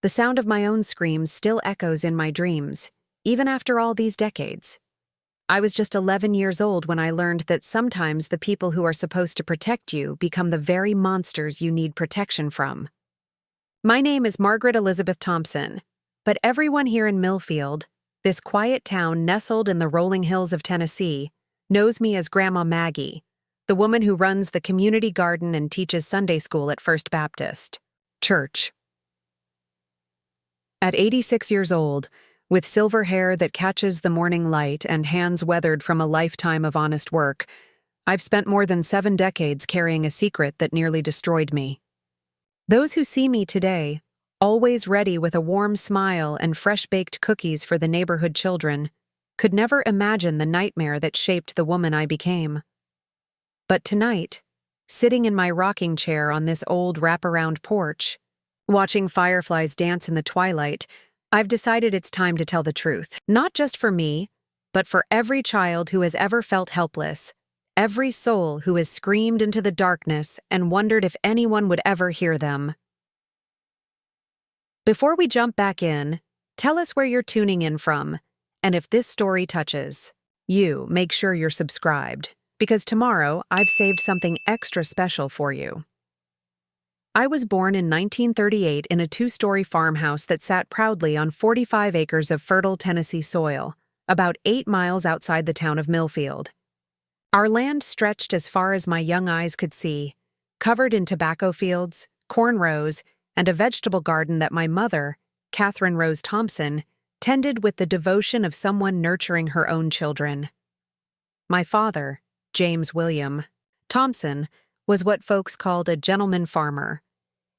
The sound of my own screams still echoes in my dreams, even after all these decades. I was just 11 years old when I learned that sometimes the people who are supposed to protect you become the very monsters you need protection from. My name is Margaret Elizabeth Thompson, but everyone here in Millfield, this quiet town nestled in the rolling hills of Tennessee, knows me as Grandma Maggie, the woman who runs the community garden and teaches Sunday school at First Baptist Church. At 86 years old, with silver hair that catches the morning light and hands weathered from a lifetime of honest work, I've spent more than 7 decades carrying a secret that nearly destroyed me. Those who see me today, always ready with a warm smile and fresh-baked cookies for the neighborhood children, could never imagine the nightmare that shaped the woman I became. But tonight, sitting in my rocking chair on this old wraparound porch, watching fireflies dance in the twilight, I've decided it's time to tell the truth. Not just for me, but for every child who has ever felt helpless, every soul who has screamed into the darkness and wondered if anyone would ever hear them. Before we jump back in, tell us where you're tuning in from, and if this story touches you, make sure you're subscribed, because tomorrow I've saved something extra special for you. I was born in 1938 in a 2-story farmhouse that sat proudly on 45 acres of fertile Tennessee soil, about 8 miles outside the town of Millfield. Our land stretched as far as my young eyes could see, covered in tobacco fields, corn rows, and a vegetable garden that my mother, Catherine Rose Thompson, tended with the devotion of someone nurturing her own children. My father, James William Thompson, was what folks called a gentleman farmer.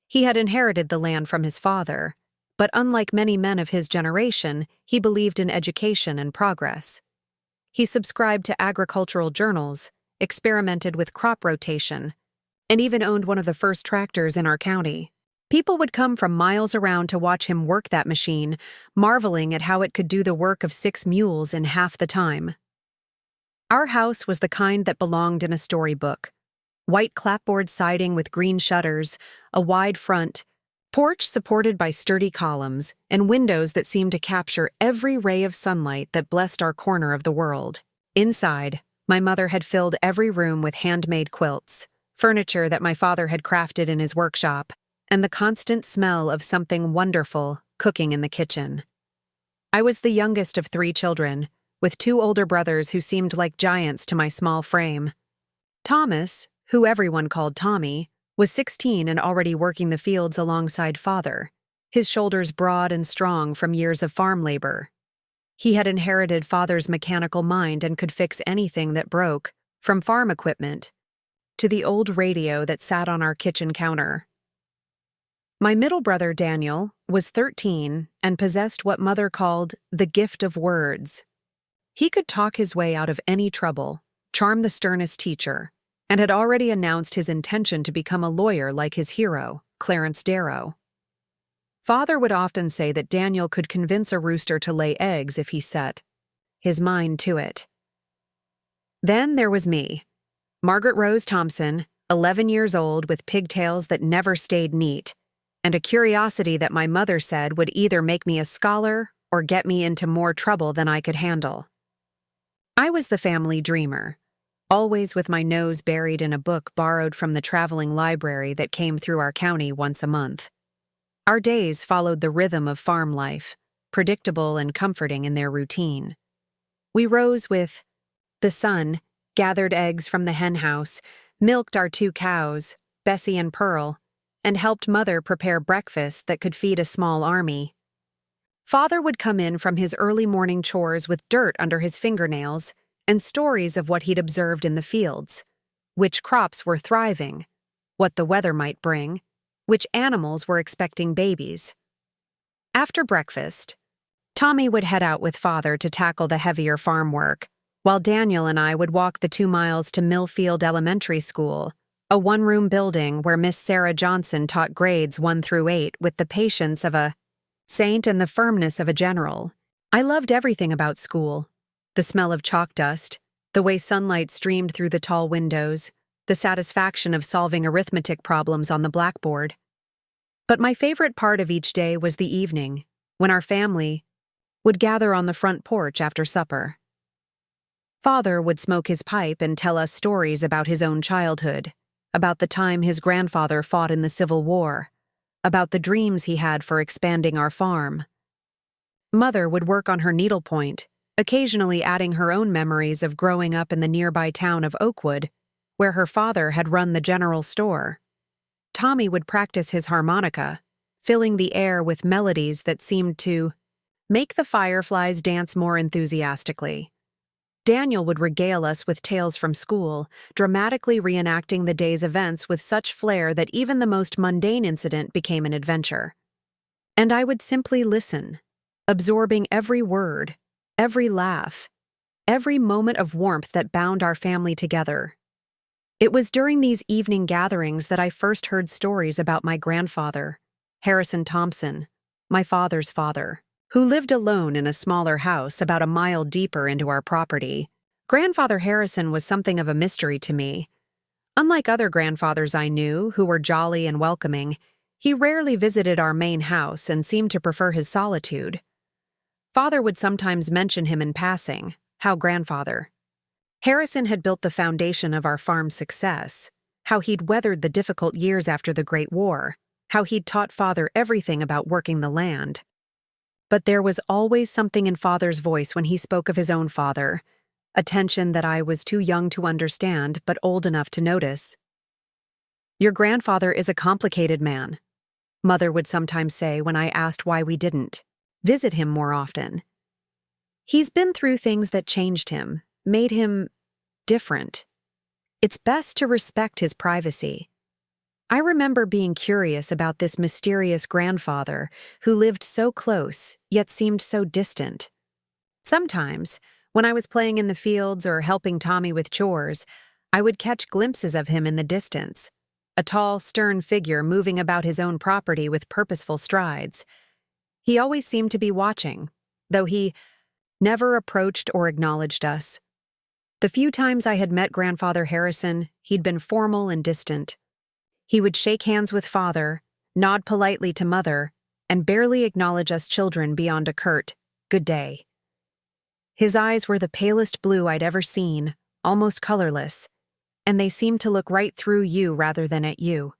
He had inherited the land from his father, but unlike many men of his generation, he believed in education and progress. He subscribed to agricultural journals, experimented with crop rotation, and even owned one of the first tractors in our county. People would come from miles around to watch him work that machine, marveling at how it could do the work of 6 mules in half the time. Our house was the kind that belonged in a storybook. White clapboard siding with green shutters, a wide front, porch supported by sturdy columns, and windows that seemed to capture every ray of sunlight that blessed our corner of the world. Inside, my mother had filled every room with handmade quilts, furniture that my father had crafted in his workshop, and the constant smell of something wonderful cooking in the kitchen. I was the youngest of 3 children, with 2 older brothers who seemed like giants to my small frame. Thomas, who everyone called Tommy, was 16 and already working the fields alongside father, his shoulders broad and strong from years of farm labor. He had inherited father's mechanical mind and could fix anything that broke, from farm equipment to the old radio that sat on our kitchen counter. My middle brother, Daniel, was 13 and possessed what mother called the gift of words. He could talk his way out of any trouble, charm the sternest teacher, and had already announced his intention to become a lawyer like his hero, Clarence Darrow. Father would often say that Daniel could convince a rooster to lay eggs if he set his mind to it. Then there was me, Margaret Rose Thompson, 11 years old with pigtails that never stayed neat, and a curiosity that my mother said would either make me a scholar or get me into more trouble than I could handle. I was the family dreamer, always with my nose buried in a book borrowed from the traveling library that came through our county once a month. Our days followed the rhythm of farm life, predictable and comforting in their routine. We rose with the sun, gathered eggs from the hen house, milked our 2 cows, Bessie and Pearl, and helped Mother prepare breakfast that could feed a small army. Father would come in from his early morning chores with dirt under his fingernails and stories of what he'd observed in the fields, which crops were thriving, what the weather might bring, which animals were expecting babies. After breakfast, Tommy would head out with Father to tackle the heavier farm work, while Daniel and I would walk the 2 miles to Millfield Elementary School, a 1-room building where Miss Sarah Johnson taught grades 1 through 8 with the patience of a saint and the firmness of a general. I loved everything about school. The smell of chalk dust, the way sunlight streamed through the tall windows, the satisfaction of solving arithmetic problems on the blackboard. But my favorite part of each day was the evening, when our family would gather on the front porch after supper. Father would smoke his pipe and tell us stories about his own childhood, about the time his grandfather fought in the Civil War, about the dreams he had for expanding our farm. Mother would work on her needlepoint, occasionally adding her own memories of growing up in the nearby town of Oakwood, where her father had run the general store. Tommy would practice his harmonica, filling the air with melodies that seemed to make the fireflies dance more enthusiastically. Daniel would regale us with tales from school, dramatically reenacting the day's events with such flair that even the most mundane incident became an adventure. And I would simply listen, absorbing every word, every laugh, every moment of warmth that bound our family together. It was during these evening gatherings that I first heard stories about my grandfather, Harrison Thompson, my father's father, who lived alone in a smaller house about a mile deeper into our property. Grandfather Harrison was something of a mystery to me. Unlike other grandfathers I knew, who were jolly and welcoming, he rarely visited our main house and seemed to prefer his solitude. Father would sometimes mention him in passing, how grandfather Harrison had built the foundation of our farm's success, how he'd weathered the difficult years after the Great War, how he'd taught Father everything about working the land. But there was always something in Father's voice when he spoke of his own father, a tension that I was too young to understand but old enough to notice. "Your grandfather is a complicated man," Mother would sometimes say when I asked why we didn't visit him more often. "He's been through things that changed him, made him different. It's best to respect his privacy." I remember being curious about this mysterious grandfather who lived so close, yet seemed so distant. Sometimes, when I was playing in the fields or helping Tommy with chores, I would catch glimpses of him in the distance, a tall, stern figure moving about his own property with purposeful strides. He always seemed to be watching, though he never approached or acknowledged us. The few times I had met Grandfather Harrison, he'd been formal and distant. He would shake hands with Father, nod politely to Mother, and barely acknowledge us children beyond a curt, "Good day." His eyes were the palest blue I'd ever seen, almost colorless, and they seemed to look right through you rather than at you.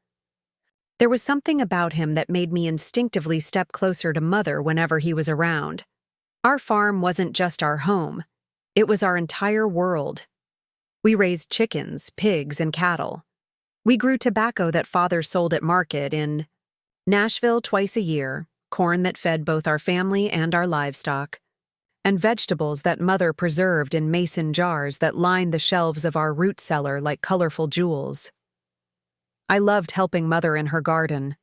There was something about him that made me instinctively step closer to Mother whenever he was around. Our farm wasn't just our home, it was our entire world. We raised chickens, pigs, and cattle. We grew tobacco that Father sold at market in Nashville twice a year, corn that fed both our family and our livestock, and vegetables that Mother preserved in mason jars that lined the shelves of our root cellar like colorful jewels. I loved helping Mother in her garden,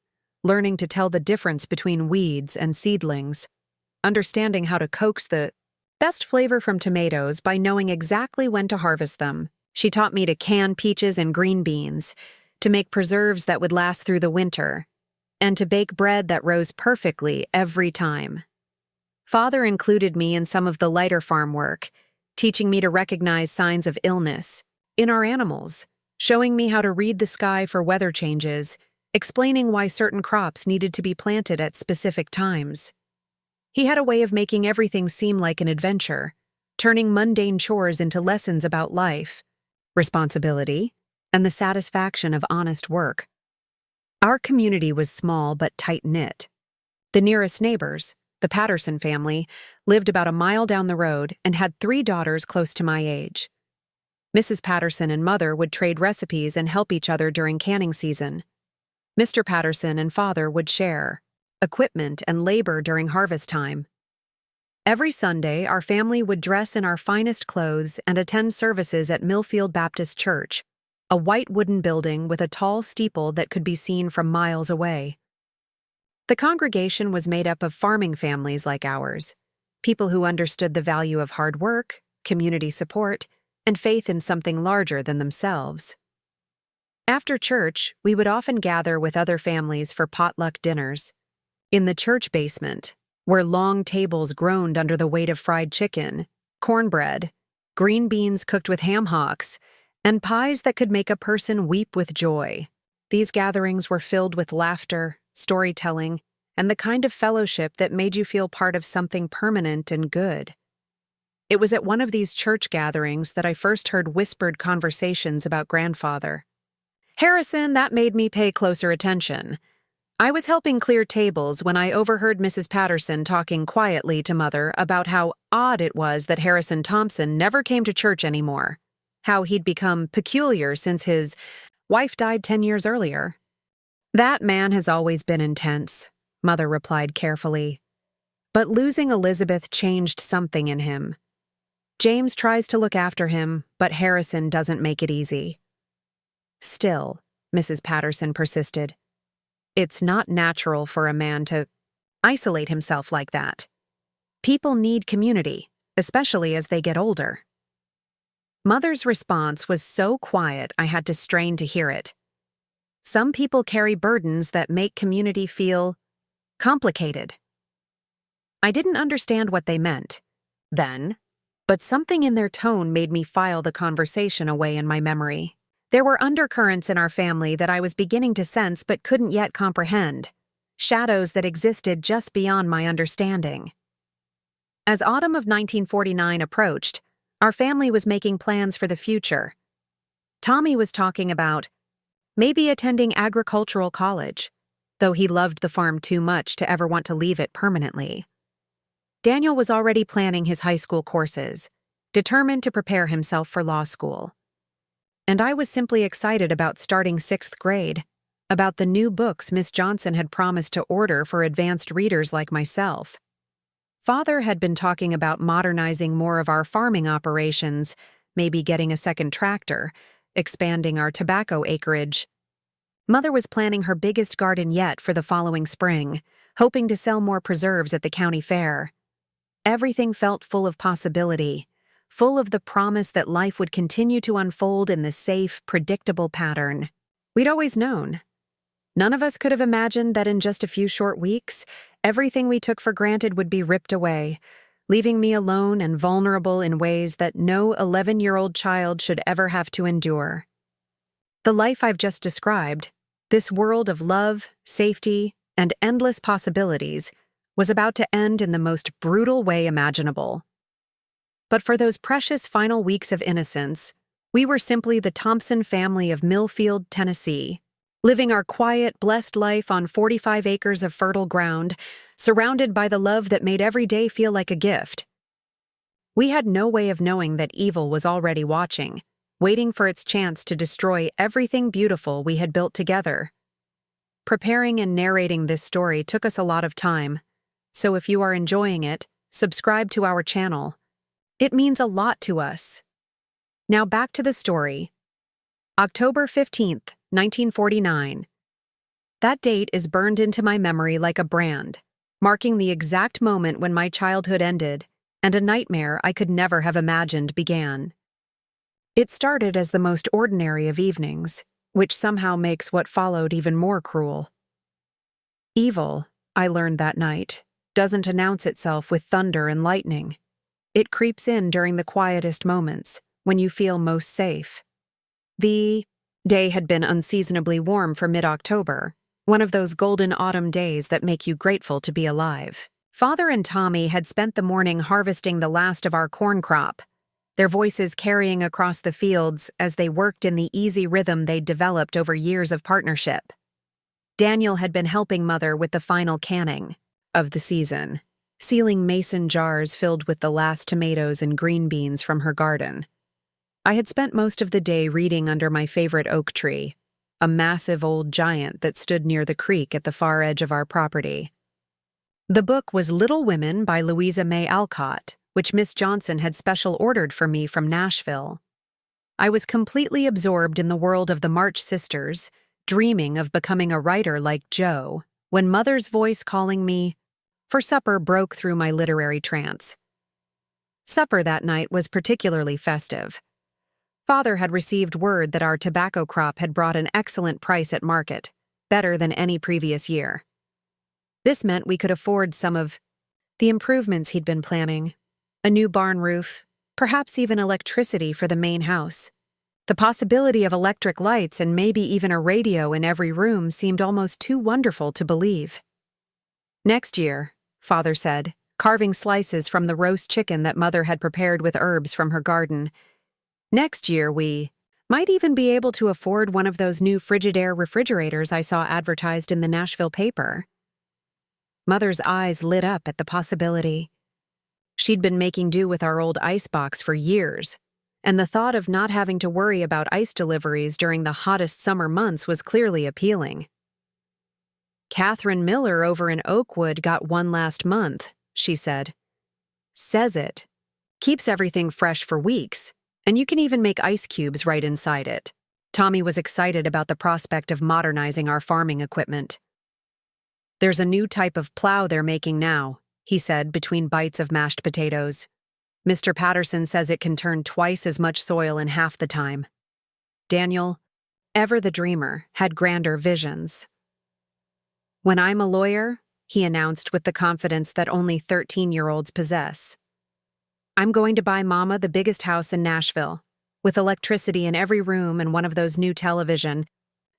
learning to tell the difference between weeds and seedlings, understanding how to coax the best flavor from tomatoes by knowing exactly when to harvest them. She taught me to can peaches and green beans, to make preserves that would last through the winter, and to bake bread that rose perfectly every time. Father included me in some of the lighter farm work, teaching me to recognize signs of illness in our animals, showing me how to read the sky for weather changes, explaining why certain crops needed to be planted at specific times. He had a way of making everything seem like an adventure, turning mundane chores into lessons about life, responsibility, and the satisfaction of honest work. Our community was small but tight-knit. The nearest neighbors, the Patterson family, lived about a mile down the road and had 3 daughters close to my age. Mrs. Patterson and Mother would trade recipes and help each other during canning season. Mr. Patterson and Father would share equipment and labor during harvest time. Every Sunday, our family would dress in our finest clothes and attend services at Millfield Baptist Church, a white wooden building with a tall steeple that could be seen from miles away. The congregation was made up of farming families like ours, people who understood the value of hard work, community support, and faith in something larger than themselves. After church, we would often gather with other families for potluck dinners. In the church basement, where long tables groaned under the weight of fried chicken, cornbread, green beans cooked with ham hocks, and pies that could make a person weep with joy. These gatherings were filled with laughter, storytelling, and the kind of fellowship that made you feel part of something permanent and good. It was at one of these church gatherings that I first heard whispered conversations about grandfather. Harrison, that made me pay closer attention. I was helping clear tables when I overheard Mrs. Patterson talking quietly to Mother about how odd it was that Harrison Thompson never came to church anymore, how he'd become peculiar since his wife died 10 years earlier. That man has always been intense, Mother replied carefully. But losing Elizabeth changed something in him. James tries to look after him, but Harrison doesn't make it easy. Still, Mrs. Patterson persisted, it's not natural for a man to isolate himself like that. People need community, especially as they get older. Mother's response was so quiet I had to strain to hear it. Some people carry burdens that make community feel complicated. I didn't understand what they meant then, but something in their tone made me file the conversation away in my memory. There were undercurrents in our family that I was beginning to sense but couldn't yet comprehend, shadows that existed just beyond my understanding. As autumn of 1949 approached, our family was making plans for the future. Tommy was talking about maybe attending agricultural college, though he loved the farm too much to ever want to leave it permanently. Daniel was already planning his high school courses, determined to prepare himself for law school. And I was simply excited about starting 6th grade, about the new books Miss Johnson had promised to order for advanced readers like myself. Father had been talking about modernizing more of our farming operations, maybe getting a second tractor, expanding our tobacco acreage. Mother was planning her biggest garden yet for the following spring, hoping to sell more preserves at the county fair. Everything felt full of possibility, full of the promise that life would continue to unfold in the safe, predictable pattern we'd always known. None of us could have imagined that in just a few short weeks, everything we took for granted would be ripped away, leaving me alone and vulnerable in ways that no 11-year-old child should ever have to endure. The life I've just described, this world of love, safety, and endless possibilities, was about to end in the most brutal way imaginable. But for those precious final weeks of innocence, we were simply the Thompson family of Millfield, Tennessee, living our quiet, blessed life on 45 acres of fertile ground, surrounded by the love that made every day feel like a gift. We had no way of knowing that evil was already watching, waiting for its chance to destroy everything beautiful we had built together. Preparing and narrating this story took us a lot of time, so if you are enjoying it, subscribe to our channel. It means a lot to us. Now back to the story. October 15th, 1949. That date is burned into my memory like a brand, marking the exact moment when my childhood ended and a nightmare I could never have imagined began. It started as the most ordinary of evenings, which somehow makes what followed even more cruel. Evil, I learned that night, doesn't announce itself with thunder and lightning. It creeps in during the quietest moments, when you feel most safe. The day had been unseasonably warm for mid-October, one of those golden autumn days that make you grateful to be alive. Father and Tommy had spent the morning harvesting the last of our corn crop, their voices carrying across the fields as they worked in the easy rhythm they'd developed over years of partnership. Daniel had been helping Mother with the final canning of the season, sealing mason jars filled with the last tomatoes and green beans from her garden. I had spent most of the day reading under my favorite oak tree, a massive old giant that stood near the creek at the far edge of our property. The book was Little Women by Louisa May Alcott, which Miss Johnson had special ordered for me from Nashville. I was completely absorbed in the world of the March sisters, dreaming of becoming a writer like Jo, when Mother's voice calling me for supper broke through my literary trance. Supper that night was particularly festive. Father had received word that our tobacco crop had brought an excellent price at market, better than any previous year. This meant we could afford some of the improvements he'd been planning, a new barn roof, perhaps even electricity for the main house. The possibility of electric lights and maybe even a radio in every room seemed almost too wonderful to believe. "Next year," Father said, carving slices from the roast chicken that Mother had prepared with herbs from her garden. "Next year we might even be able to afford one of those new Frigidaire refrigerators I saw advertised in the Nashville paper." Mother's eyes lit up at the possibility. She'd been making do with our old icebox for years, and the thought of not having to worry about ice deliveries during the hottest summer months was clearly appealing. "Catherine Miller over in Oakwood got one last month," she said. "Says it. Keeps everything fresh for weeks, and you can even make ice cubes right inside it." Tommy was excited about the prospect of modernizing our farming equipment. "There's a new type of plow they're making now," he said between bites of mashed potatoes. "Mr. Patterson says it can turn twice as much soil in half the time." Daniel, ever the dreamer, had grander visions. "When I'm a lawyer," he announced with the confidence that only 13-year-olds possess, "I'm going to buy Mama the biggest house in Nashville, with electricity in every room and one of those new television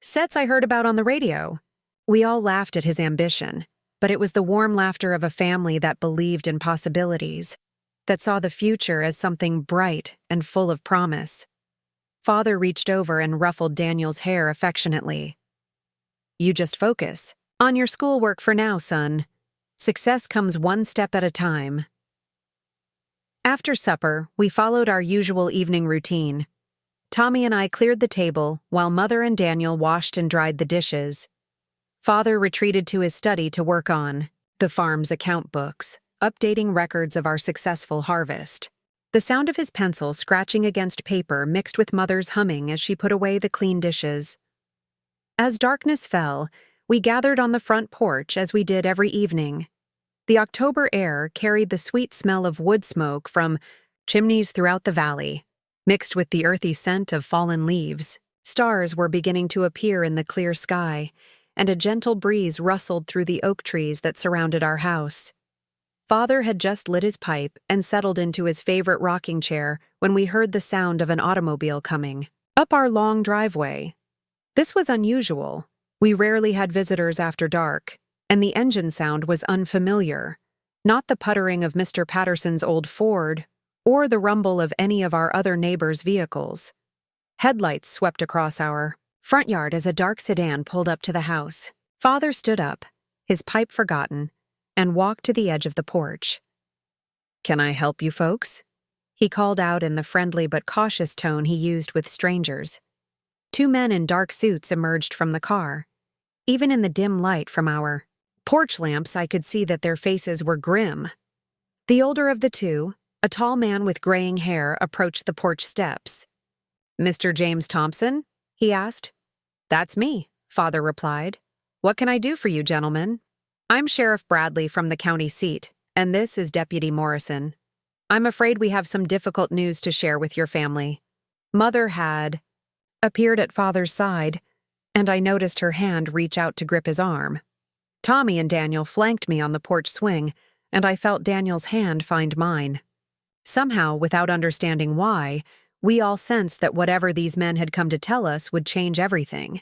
sets I heard about on the radio." We all laughed at his ambition, but it was the warm laughter of a family that believed in possibilities, that saw the future as something bright and full of promise. Father reached over and ruffled Daniel's hair affectionately. "You just focus on your schoolwork for now, son. Success comes one step at a time." After supper, we followed our usual evening routine. Tommy and I cleared the table while Mother and Daniel washed and dried the dishes. Father retreated to his study to work on the farm's account books, updating records of our successful harvest. The sound of his pencil scratching against paper mixed with Mother's humming as she put away the clean dishes. As darkness fell, we gathered on the front porch as we did every evening. The October air carried the sweet smell of wood smoke from chimneys throughout the valley, mixed with the earthy scent of fallen leaves. Stars were beginning to appear in the clear sky, and a gentle breeze rustled through the oak trees that surrounded our house. Father had just lit his pipe and settled into his favorite rocking chair when we heard the sound of an automobile coming up our long driveway. This was unusual. We rarely had visitors after dark, and the engine sound was unfamiliar, not the puttering of Mr. Patterson's old Ford or the rumble of any of our other neighbors' vehicles. Headlights swept across our front yard as a dark sedan pulled up to the house. Father stood up, his pipe forgotten, and walked to the edge of the porch. "Can I help you folks?" he called out in the friendly but cautious tone he used with strangers. Two men in dark suits emerged from the car. Even in the dim light from our porch lamps, I could see that their faces were grim. The older of the two, a tall man with graying hair, approached the porch steps. "Mr. James Thompson?" he asked. "That's me," Father replied. "What can I do for you, gentlemen?" "I'm Sheriff Bradley from the county seat, and this is Deputy Morrison. I'm afraid we have some difficult news to share with your family." Mother had appeared at Father's side, and I noticed her hand reach out to grip his arm. Tommy and Daniel flanked me on the porch swing, and I felt Daniel's hand find mine. Somehow, without understanding why, we all sensed that whatever these men had come to tell us would change everything.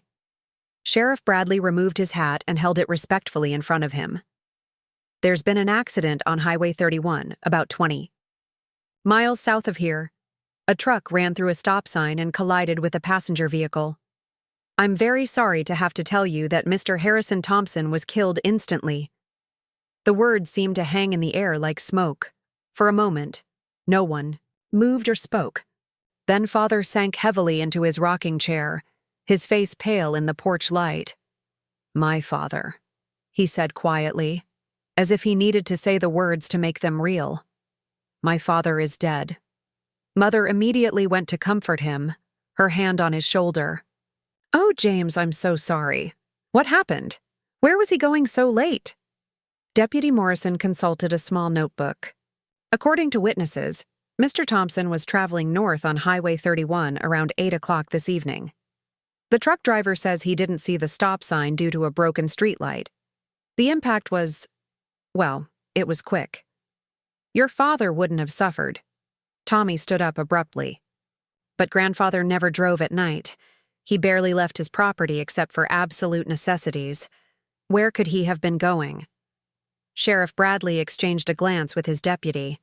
Sheriff Bradley removed his hat and held it respectfully in front of him. "There's been an accident on Highway 31, about 20 miles south of here. A truck ran through a stop sign and collided with a passenger vehicle. I'm very sorry to have to tell you that Mr. Harrison Thompson was killed instantly." The words seemed to hang in the air like smoke. For a moment, no one moved or spoke. Then Father sank heavily into his rocking chair, his face pale in the porch light. "My father," he said quietly, as if he needed to say the words to make them real. "My father is dead." Mother immediately went to comfort him, her hand on his shoulder. "Oh, James, I'm so sorry. What happened? Where was he going so late?" Deputy Morrison consulted a small notebook. According to witnesses, Mr. Thompson was traveling north on Highway 31 around 8 o'clock this evening. The truck driver says he didn't see the stop sign due to a broken streetlight. The impact was, well, it was quick. Your father wouldn't have suffered. Tommy stood up abruptly. But Grandfather never drove at night. He barely left his property except for absolute necessities. Where could he have been going? Sheriff Bradley exchanged a glance with his deputy.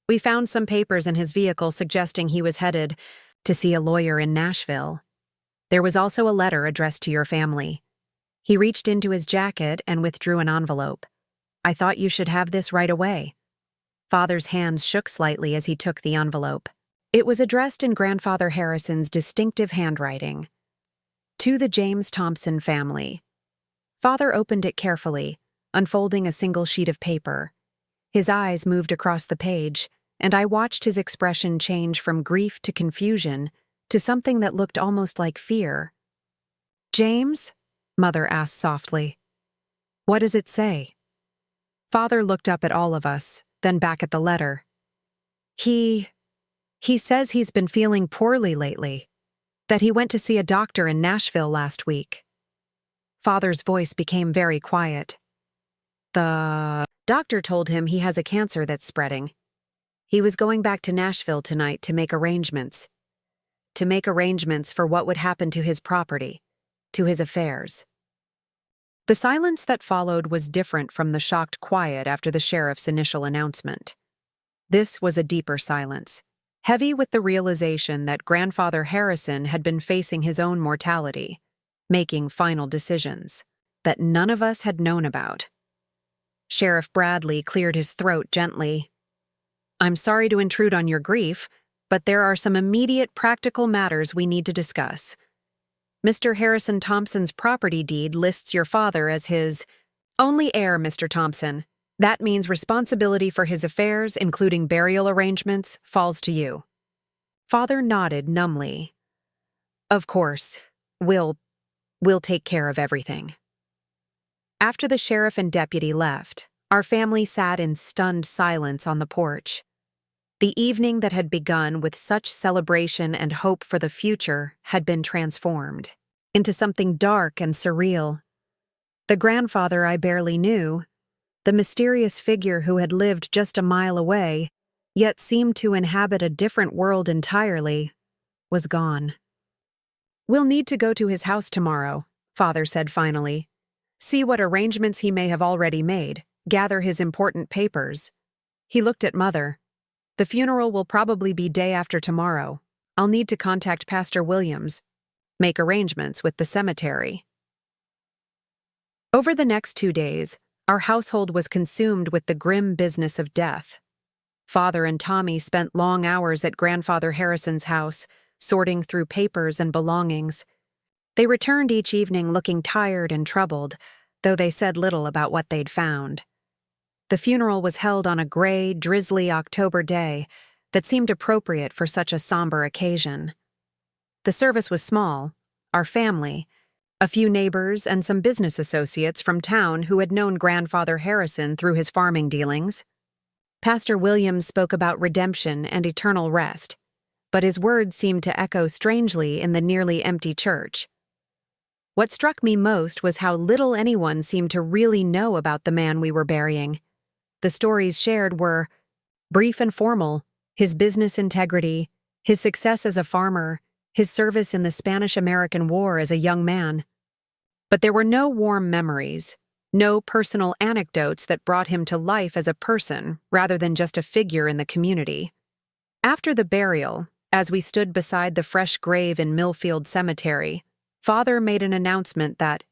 We found some papers in his vehicle suggesting he was headed to see a lawyer in Nashville. There was also a letter addressed to your family. He reached into his jacket and withdrew an envelope. I thought you should have this right away. Father's hands shook slightly as he took the envelope. It was addressed in Grandfather Harrison's distinctive handwriting. To the James Thompson family. Father opened it carefully, unfolding a single sheet of paper. His eyes moved across the page, and I watched his expression change from grief to confusion to something that looked almost like fear. James? Mother asked softly. What does it say? Father looked up at all of us, then back at the letter. He says he's been feeling poorly lately, that he went to see a doctor in Nashville last week. Father's voice became very quiet. The doctor told him he has a cancer that's spreading. He was going back to Nashville tonight to make arrangements. To make arrangements for what would happen to his property, to his affairs. The silence that followed was different from the shocked quiet after the sheriff's initial announcement. This was a deeper silence, heavy with the realization that Grandfather Harrison had been facing his own mortality, making final decisions that none of us had known about. Sheriff Bradley cleared his throat gently. I'm sorry to intrude on your grief, but there are some immediate practical matters we need to discuss. Mr. Harrison Thompson's property deed lists your father as his only heir, Mr. Thompson. That means responsibility for his affairs, including burial arrangements, falls to you. Father nodded numbly. Of course, we'll take care of everything. After the sheriff and deputy left, our family sat in stunned silence on the porch. The evening that had begun with such celebration and hope for the future had been transformed into something dark and surreal. The grandfather I barely knew, the mysterious figure who had lived just a mile away, yet seemed to inhabit a different world entirely, was gone. We'll need to go to his house tomorrow, Father said finally. See what arrangements he may have already made, gather his important papers. He looked at Mother. The funeral will probably be day after tomorrow. I'll need to contact Pastor Williams, make arrangements with the cemetery. Over the next 2 days, our household was consumed with the grim business of death. Father and Tommy spent long hours at Grandfather Harrison's house, sorting through papers and belongings. They returned each evening looking tired and troubled, though they said little about what they'd found. The funeral was held on a gray, drizzly October day that seemed appropriate for such a somber occasion. The service was small. Our family, a few neighbors, and some business associates from town who had known Grandfather Harrison through his farming dealings. Pastor Williams spoke about redemption and eternal rest, but his words seemed to echo strangely in the nearly empty church. What struck me most was how little anyone seemed to really know about the man we were burying. The stories shared were brief and formal: his business integrity, his success as a farmer, his service in the Spanish-American War as a young man. But there were no warm memories, no personal anecdotes that brought him to life as a person rather than just a figure in the community. After the burial, as we stood beside the fresh grave in Millfield Cemetery, Father made an announcement that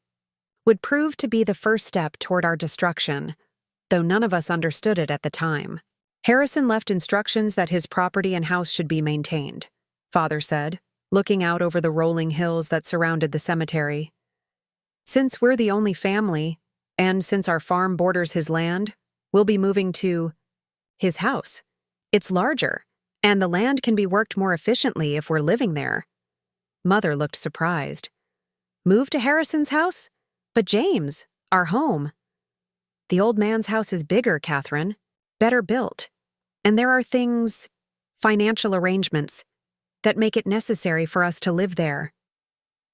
would prove to be the first step toward our destruction, though none of us understood it at the time. Harrison left instructions that his property and house should be maintained, Father said, looking out over the rolling hills that surrounded the cemetery. Since we're the only family, and since our farm borders his land, we'll be moving to his house. It's larger, and the land can be worked more efficiently if we're living there. Mother looked surprised. Move to Harrison's house? But James, our home. The old man's house is bigger, Catherine, better built, and there are things, financial arrangements, that make it necessary for us to live there.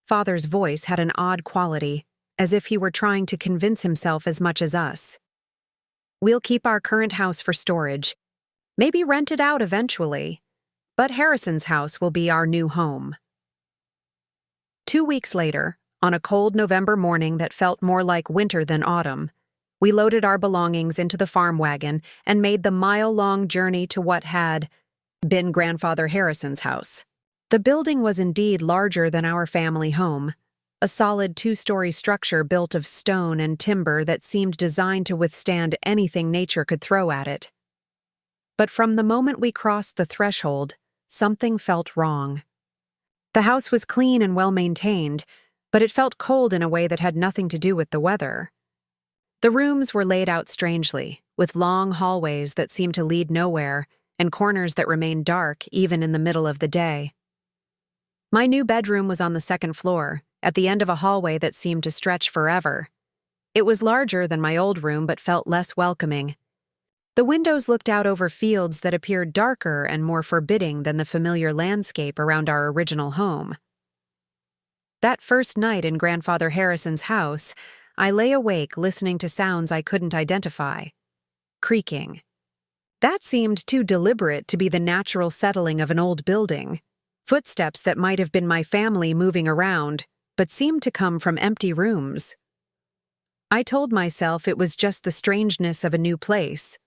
Father's voice had an odd quality, as if he were trying to convince himself as much as us. We'll keep our current house for storage, maybe rent it out eventually, but Harrison's house will be our new home. 2 weeks later, on a cold November morning that felt more like winter than autumn, we loaded our belongings into the farm wagon and made the mile-long journey to what had been Grandfather Harrison's house. The building was indeed larger than our family home, a solid 2-story structure built of stone and timber that seemed designed to withstand anything nature could throw at it. But from the moment we crossed the threshold, something felt wrong. The house was clean and well-maintained, but it felt cold in a way that had nothing to do with the weather. The rooms were laid out strangely, with long hallways that seemed to lead nowhere and corners that remained dark even in the middle of the day. My new bedroom was on the second floor, at the end of a hallway that seemed to stretch forever. It was larger than my old room but felt less welcoming. The windows looked out over fields that appeared darker and more forbidding than the familiar landscape around our original home. That first night in Grandfather Harrison's house, I lay awake listening to sounds I couldn't identify. Creaking. That seemed too deliberate to be the natural settling of an old building. Footsteps that might have been my family moving around, but seemed to come from empty rooms. I told myself it was just the strangeness of a new place,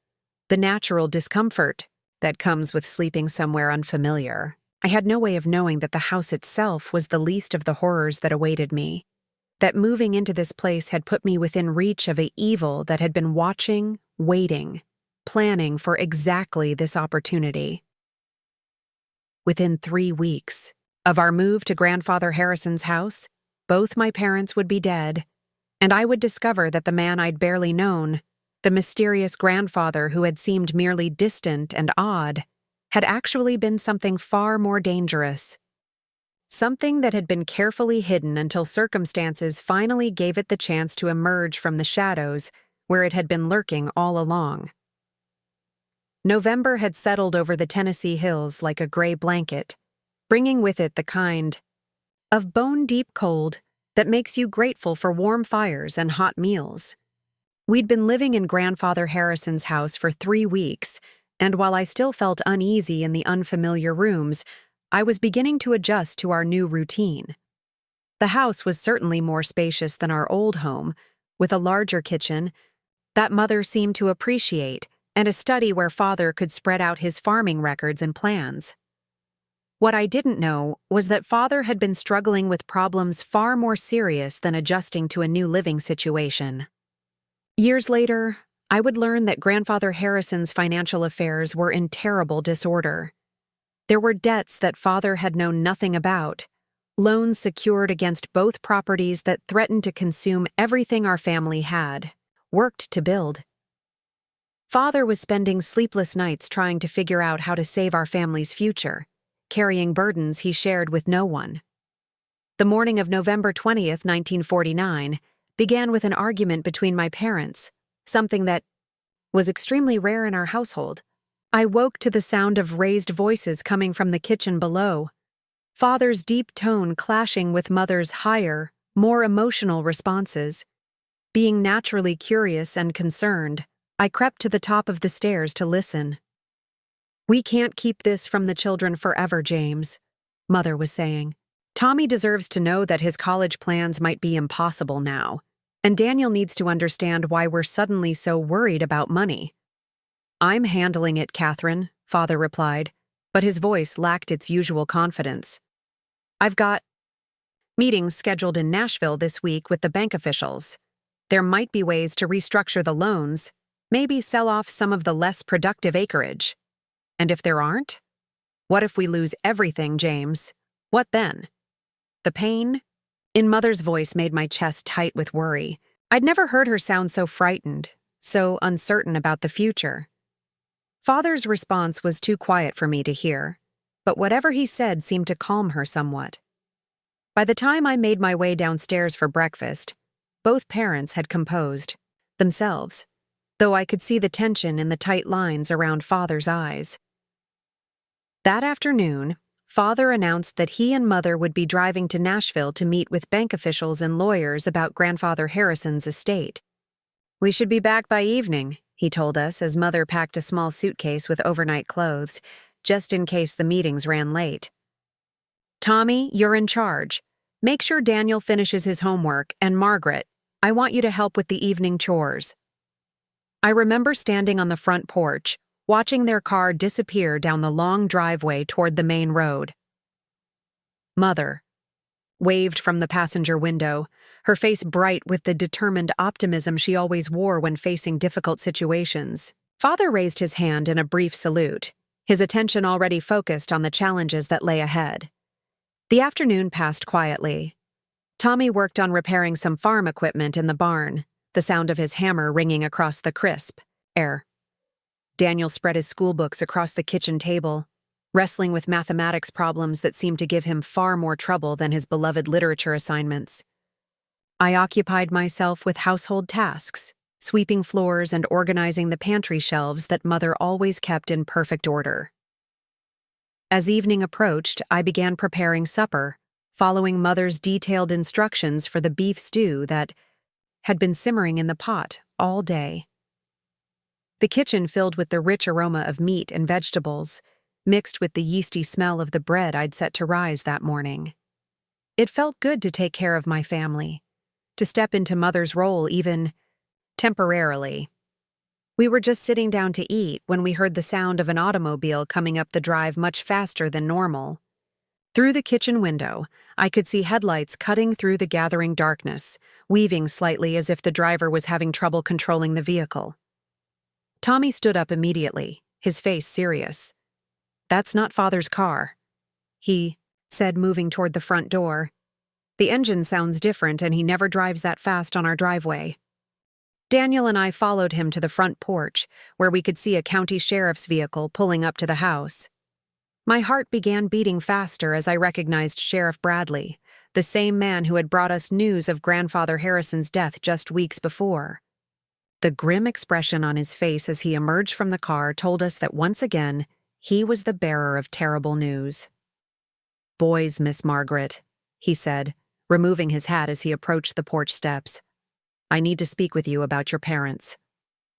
the natural discomfort that comes with sleeping somewhere unfamiliar. I had no way of knowing that the house itself was the least of the horrors that awaited me, that moving into this place had put me within reach of an evil that had been watching, waiting, planning for exactly this opportunity. Within 3 weeks of our move to Grandfather Harrison's house, both my parents would be dead, and I would discover that the man I'd barely known, the mysterious grandfather who had seemed merely distant and odd, had actually been something far more dangerous. Something that had been carefully hidden until circumstances finally gave it the chance to emerge from the shadows where it had been lurking all along. November had settled over the Tennessee hills like a gray blanket, bringing with it the kind of bone-deep cold that makes you grateful for warm fires and hot meals. We'd been living in Grandfather Harrison's house for 3 weeks, and while I still felt uneasy in the unfamiliar rooms, I was beginning to adjust to our new routine. The house was certainly more spacious than our old home, with a larger kitchen that Mother seemed to appreciate, and a study where Father could spread out his farming records and plans. What I didn't know was that Father had been struggling with problems far more serious than adjusting to a new living situation. Years later, I would learn that Grandfather Harrison's financial affairs were in terrible disorder. There were debts that Father had known nothing about, loans secured against both properties that threatened to consume everything our family had worked to build. Father was spending sleepless nights trying to figure out how to save our family's future, carrying burdens he shared with no one. The morning of November 20th, 1949, began with an argument between my parents, something that was extremely rare in our household. I woke to the sound of raised voices coming from the kitchen below, Father's deep tone clashing with Mother's higher, more emotional responses. Being naturally curious and concerned, I crept to the top of the stairs to listen. "We can't keep this from the children forever, James," Mother was saying. "Tommy deserves to know that his college plans might be impossible now, and Daniel needs to understand why we're suddenly so worried about money." "I'm handling it, Catherine," Father replied, but his voice lacked its usual confidence. "I've got meetings scheduled in Nashville this week with the bank officials. There might be ways to restructure the loans, maybe sell off some of the less productive acreage. And if there aren't? What if we lose everything, James? What then?" The pain in Mother's voice made my chest tight with worry. I'd never heard her sound so frightened, so uncertain about the future. Father's response was too quiet for me to hear, but whatever he said seemed to calm her somewhat. By the time I made my way downstairs for breakfast, both parents had composed themselves, though I could see the tension in the tight lines around Father's eyes. That afternoon, Father announced that he and Mother would be driving to Nashville to meet with bank officials and lawyers about Grandfather Harrison's estate. "We should be back by evening," he told us as Mother packed a small suitcase with overnight clothes. just in case the meetings ran late. "Tommy, you're in charge. Make sure Daniel finishes his homework, and Margaret, I want you to help with the evening chores." I remember standing on the front porch, watching their car disappear down the long driveway toward the main road. "Mother," waved from the passenger window, her face bright with the determined optimism she always wore when facing difficult situations. Father raised his hand in a brief salute, his attention already focused on the challenges that lay ahead. The afternoon passed quietly. Tommy worked on repairing some farm equipment in the barn, the sound of his hammer ringing across the crisp air. Daniel spread his schoolbooks across the kitchen table, wrestling with mathematics problems that seemed to give him far more trouble than his beloved literature assignments. I occupied myself with household tasks, sweeping floors and organizing the pantry shelves that Mother always kept in perfect order. As evening approached, I began preparing supper, following Mother's detailed instructions for the beef stew that had been simmering in the pot all day. The kitchen filled with the rich aroma of meat and vegetables, mixed with the yeasty smell of the bread I'd set to rise that morning. It felt good to take care of my family, to step into Mother's role even temporarily. We were just sitting down to eat when we heard the sound of an automobile coming up the drive much faster than normal. Through the kitchen window, I could see headlights cutting through the gathering darkness, weaving slightly as if the driver was having trouble controlling the vehicle. Tommy stood up immediately, his face serious. "That's not Father's car," he said, moving toward the front door. "The engine sounds different and he never drives that fast on our driveway." Daniel and I followed him to the front porch, where we could see a county sheriff's vehicle pulling up to the house. My heart began beating faster as I recognized Sheriff Bradley, the same man who had brought us news of Grandfather Harrison's death just weeks before. The grim expression on his face as he emerged from the car told us that once again, he was the bearer of terrible news. "Boys, Miss Margaret," he said, removing his hat as he approached the porch steps. "I need to speak with you about your parents."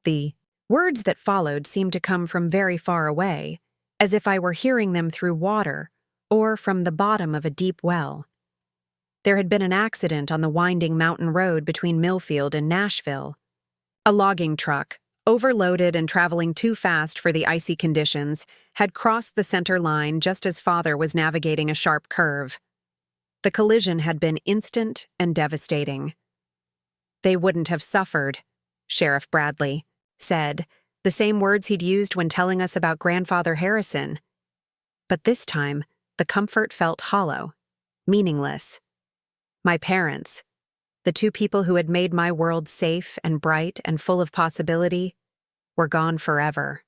The words that followed seemed to come from very far away, as if I were hearing them through water or from the bottom of a deep well. There had been an accident on the winding mountain road between Millfield and Nashville. A logging truck, overloaded and traveling too fast for the icy conditions, had crossed the center line just as Father was navigating a sharp curve. The collision had been instant and devastating. "They wouldn't have suffered," Sheriff Bradley said, the same words he'd used when telling us about Grandfather Harrison. But this time, the comfort felt hollow, meaningless. My parents, the two people who had made my world safe and bright and full of possibility, were gone forever.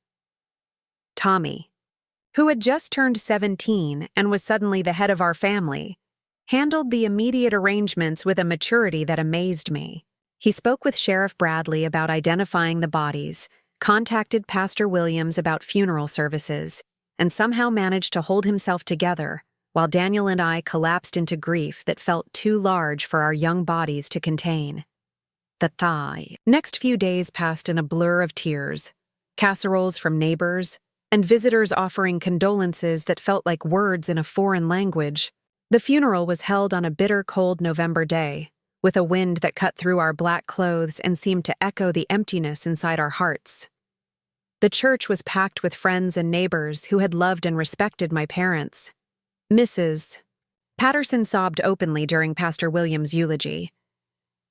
Tommy, who had just turned 17 and was suddenly the head of our family, handled the immediate arrangements with a maturity that amazed me. He spoke with Sheriff Bradley about identifying the bodies, contacted Pastor Williams about funeral services, and somehow managed to hold himself together while Daniel and I collapsed into grief that felt too large for our young bodies to contain. The next few days passed in a blur of tears, casseroles from neighbors, and visitors offering condolences that felt like words in a foreign language. The funeral was held on a bitter cold November day, with a wind that cut through our black clothes and seemed to echo the emptiness inside our hearts. The church was packed with friends and neighbors who had loved and respected my parents. Mrs. Patterson sobbed openly during Pastor Williams' eulogy.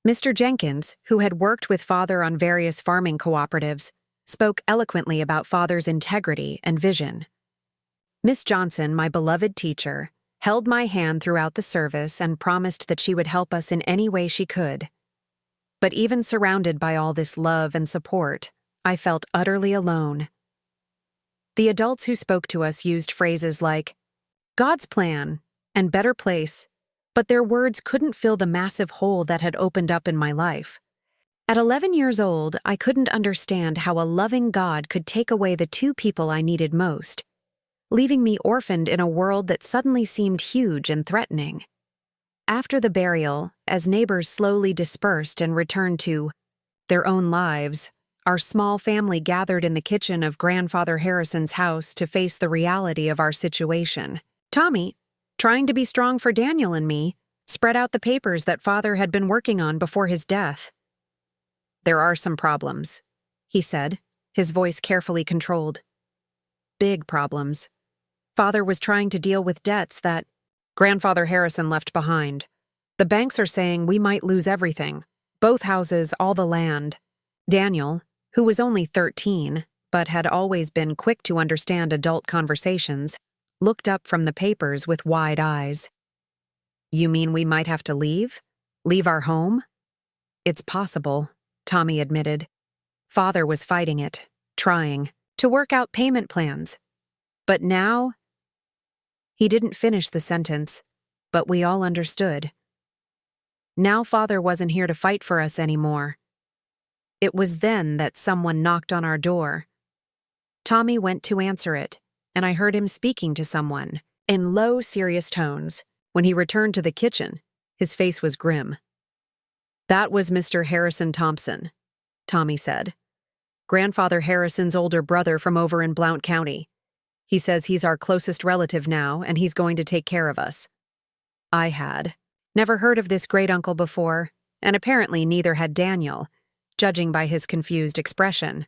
Mr. Jenkins, who had worked with Father on various farming cooperatives, spoke eloquently about Father's integrity and vision. Miss Johnson, my beloved teacher, held my hand throughout the service and promised that she would help us in any way she could. But even surrounded by all this love and support, I felt utterly alone. The adults who spoke to us used phrases like, "God's plan," and "better place," but their words couldn't fill the massive hole that had opened up in my life. At 11 years old, I couldn't understand how a loving God could take away the two people I needed most, leaving me orphaned in a world that suddenly seemed huge and threatening. After the burial, as neighbors slowly dispersed and returned to their own lives, our small family gathered in the kitchen of Grandfather Harrison's house to face the reality of our situation. Tommy, trying to be strong for Daniel and me, spread out the papers that Father had been working on before his death. "There are some problems," he said, his voice carefully controlled. "Big problems. Father was trying to deal with debts that Grandfather Harrison left behind. The banks are saying we might lose everything. Both houses, all the land." Daniel, who was only 13, but had always been quick to understand adult conversations, looked up from the papers with wide eyes. "You mean we might have to leave? Leave our home?" "It's possible," Tommy admitted. Father was fighting it, trying to work out payment plans. But now... He didn't finish the sentence, but we all understood. Now Father wasn't here to fight for us anymore. It was then that someone knocked on our door. Tommy went to answer it, and I heard him speaking to someone in low, serious tones. When he returned to the kitchen, his face was grim. "That was Mr. Harrison Thompson," Tommy said. "Grandfather Harrison's older brother from over in Blount County. He says he's our closest relative now, and he's going to take care of us." I had never heard of this great-uncle before, and apparently neither had Daniel, judging by his confused expression.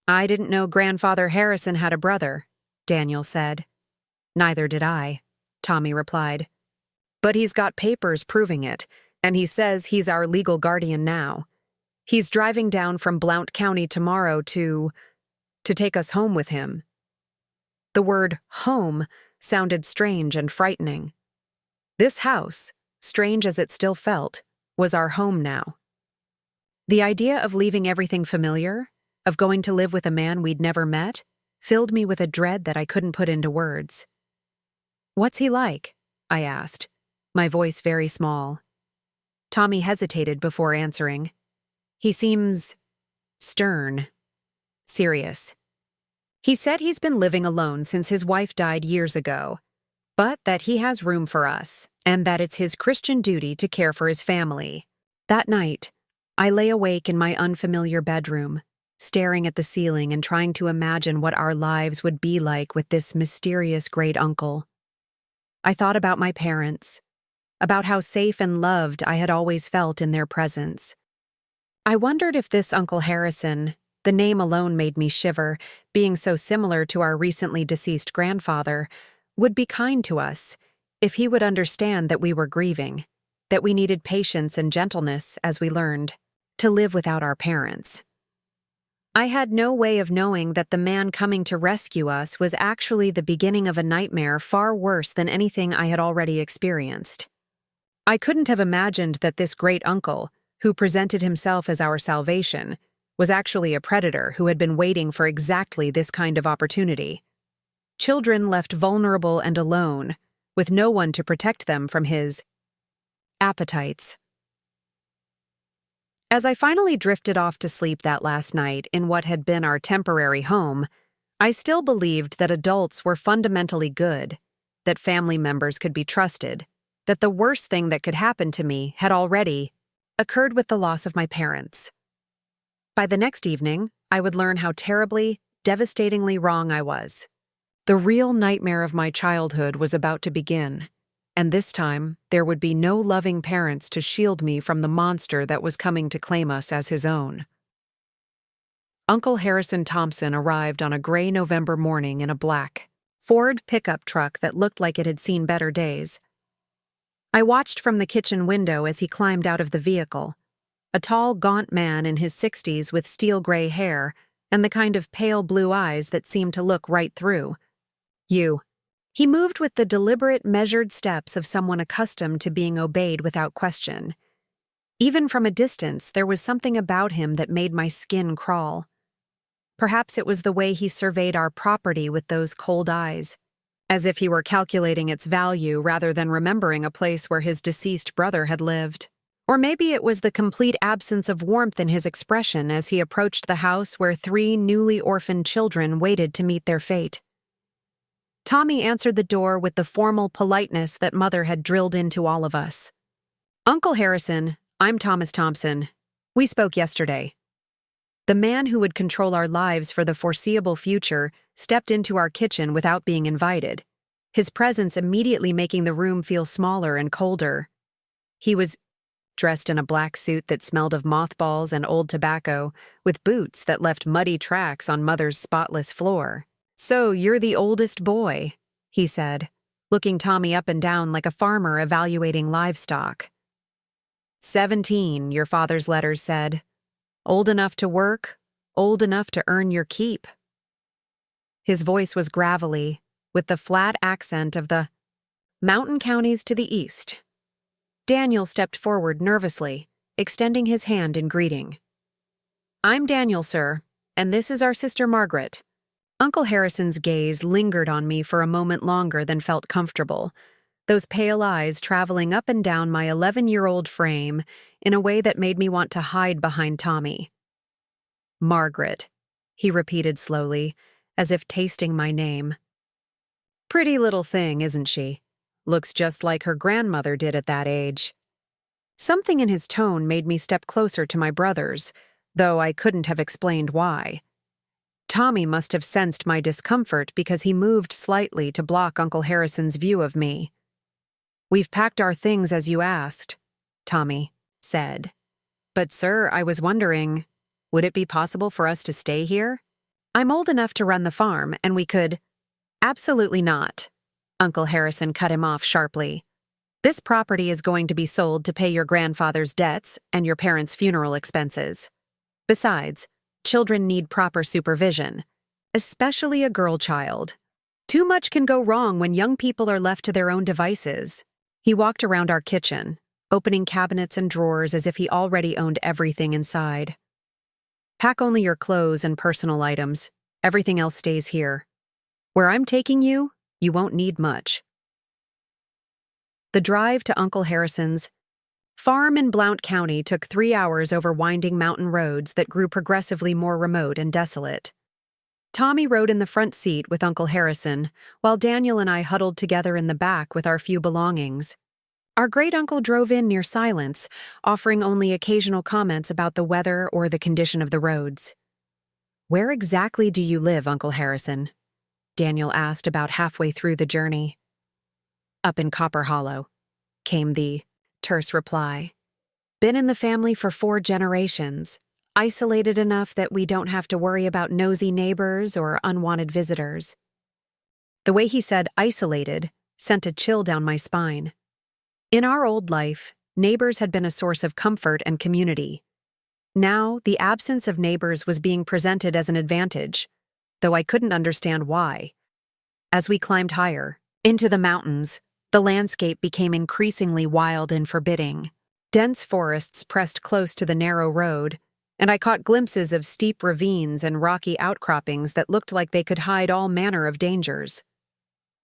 "I didn't know Grandfather Harrison had a brother," Daniel said. "Neither did I," Tommy replied. "But he's got papers proving it, and he says he's our legal guardian now. He's driving down from Blount County tomorrow to take us home with him." The word home sounded strange and frightening. This house, strange as it still felt, was our home now. The idea of leaving everything familiar, of going to live with a man we'd never met, filled me with a dread that I couldn't put into words. "What's he like?" I asked, my voice very small. Tommy hesitated before answering. "He seems stern, serious. He said he's been living alone since his wife died years ago, but that he has room for us, and that it's his Christian duty to care for his family." That night, I lay awake in my unfamiliar bedroom, staring at the ceiling and trying to imagine what our lives would be like with this mysterious great-uncle. I thought about my parents, about how safe and loved I had always felt in their presence. I wondered if this Uncle Harrison, the name alone made me shiver, being so similar to our recently deceased grandfather, would be kind to us, if he would understand that we were grieving, that we needed patience and gentleness as we learned to live without our parents. I had no way of knowing that the man coming to rescue us was actually the beginning of a nightmare far worse than anything I had already experienced. I couldn't have imagined that this great uncle, who presented himself as our salvation, was actually a predator who had been waiting for exactly this kind of opportunity. Children left vulnerable and alone, with no one to protect them from his appetites. As I finally drifted off to sleep that last night in what had been our temporary home, I still believed that adults were fundamentally good, that family members could be trusted, that the worst thing that could happen to me had already occurred with the loss of my parents. By the next evening, I would learn how terribly, devastatingly wrong I was. The real nightmare of my childhood was about to begin, and this time there would be no loving parents to shield me from the monster that was coming to claim us as his own. Uncle Harrison Thompson arrived on a gray November morning in a black Ford pickup truck that looked like it had seen better days. I watched from the kitchen window as he climbed out of the vehicle, a tall, gaunt man in his 60s with steel-gray hair and the kind of pale blue eyes that seemed to look right through. He moved with the deliberate, measured steps of someone accustomed to being obeyed without question. Even from a distance, there was something about him that made my skin crawl. Perhaps it was the way he surveyed our property with those cold eyes, as if he were calculating its value rather than remembering a place where his deceased brother had lived. Or maybe it was the complete absence of warmth in his expression as he approached the house where 3 newly orphaned children waited to meet their fate. Tommy answered the door with the formal politeness that Mother had drilled into all of us. "Uncle Harrison, I'm Thomas Thompson. We spoke yesterday." The man who would control our lives for the foreseeable future stepped into our kitchen without being invited, his presence immediately making the room feel smaller and colder. He was dressed in a black suit that smelled of mothballs and old tobacco, with boots that left muddy tracks on Mother's spotless floor. "So you're the oldest boy," he said, looking Tommy up and down like a farmer evaluating livestock. 17, your father's letters said. Old enough to work, old enough to earn your keep. His voice was gravelly, with the flat accent of the mountain counties to the east. Daniel stepped forward nervously, extending his hand in greeting. "I'm Daniel, sir, and this is our sister Margaret." Uncle Harrison's gaze lingered on me for a moment longer than felt comfortable, those pale eyes traveling up and down my 11-year-old frame in a way that made me want to hide behind Tommy. "Margaret," he repeated slowly, as if tasting my name. "Pretty little thing, isn't she? Looks just like her grandmother did at that age." Something in his tone made me step closer to my brothers, though I couldn't have explained why. Tommy must have sensed my discomfort because he moved slightly to block Uncle Harrison's view of me. "We've packed our things as you asked," Tommy said. "But sir, I was wondering, would it be possible for us to stay here? I'm old enough to run the farm, and we could—" "Absolutely not," Uncle Harrison cut him off sharply. "This property is going to be sold to pay your grandfather's debts and your parents' funeral expenses. Besides, children need proper supervision, especially a girl child. Too much can go wrong when young people are left to their own devices." He walked around our kitchen, opening cabinets and drawers as if he already owned everything inside. "Pack only your clothes and personal items. Everything else stays here. Where I'm taking you, you won't need much." The drive to Uncle Harrison's farm in Blount County took 3 hours over winding mountain roads that grew progressively more remote and desolate. Tommy rode in the front seat with Uncle Harrison, while Daniel and I huddled together in the back with our few belongings. Our great-uncle drove in near silence, offering only occasional comments about the weather or the condition of the roads. "Where exactly do you live, Uncle Harrison?" Daniel asked about halfway through the journey. "Up in Copper Hollow," came the terse reply. "Been in the family for 4 generations. Isolated enough that we don't have to worry about nosy neighbors or unwanted visitors." The way he said isolated sent a chill down my spine. In our old life, neighbors had been a source of comfort and community. Now, the absence of neighbors was being presented as an advantage, though I couldn't understand why. As we climbed higher, into the mountains, the landscape became increasingly wild and forbidding. Dense forests pressed close to the narrow road, and I caught glimpses of steep ravines and rocky outcroppings that looked like they could hide all manner of dangers.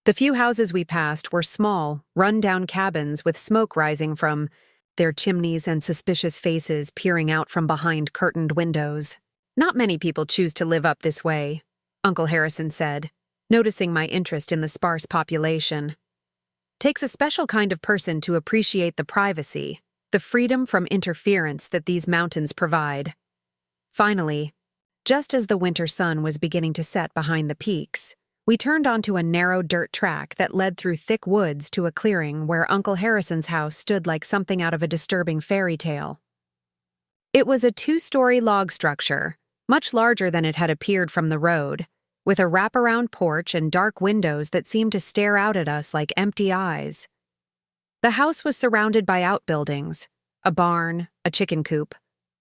The few houses we passed were small, run-down cabins with smoke rising from their chimneys and suspicious faces peering out from behind curtained windows. "Not many people choose to live up this way," Uncle Harrison said, noticing my interest in the sparse population. "Takes a special kind of person to appreciate the privacy, the freedom from interference that these mountains provide." Finally, just as the winter sun was beginning to set behind the peaks, we turned onto a narrow dirt track that led through thick woods to a clearing where Uncle Harrison's house stood like something out of a disturbing fairy tale. It was a 2-story log structure, much larger than it had appeared from the road, with a wraparound porch and dark windows that seemed to stare out at us like empty eyes. The house was surrounded by outbuildings, a barn, a chicken coop,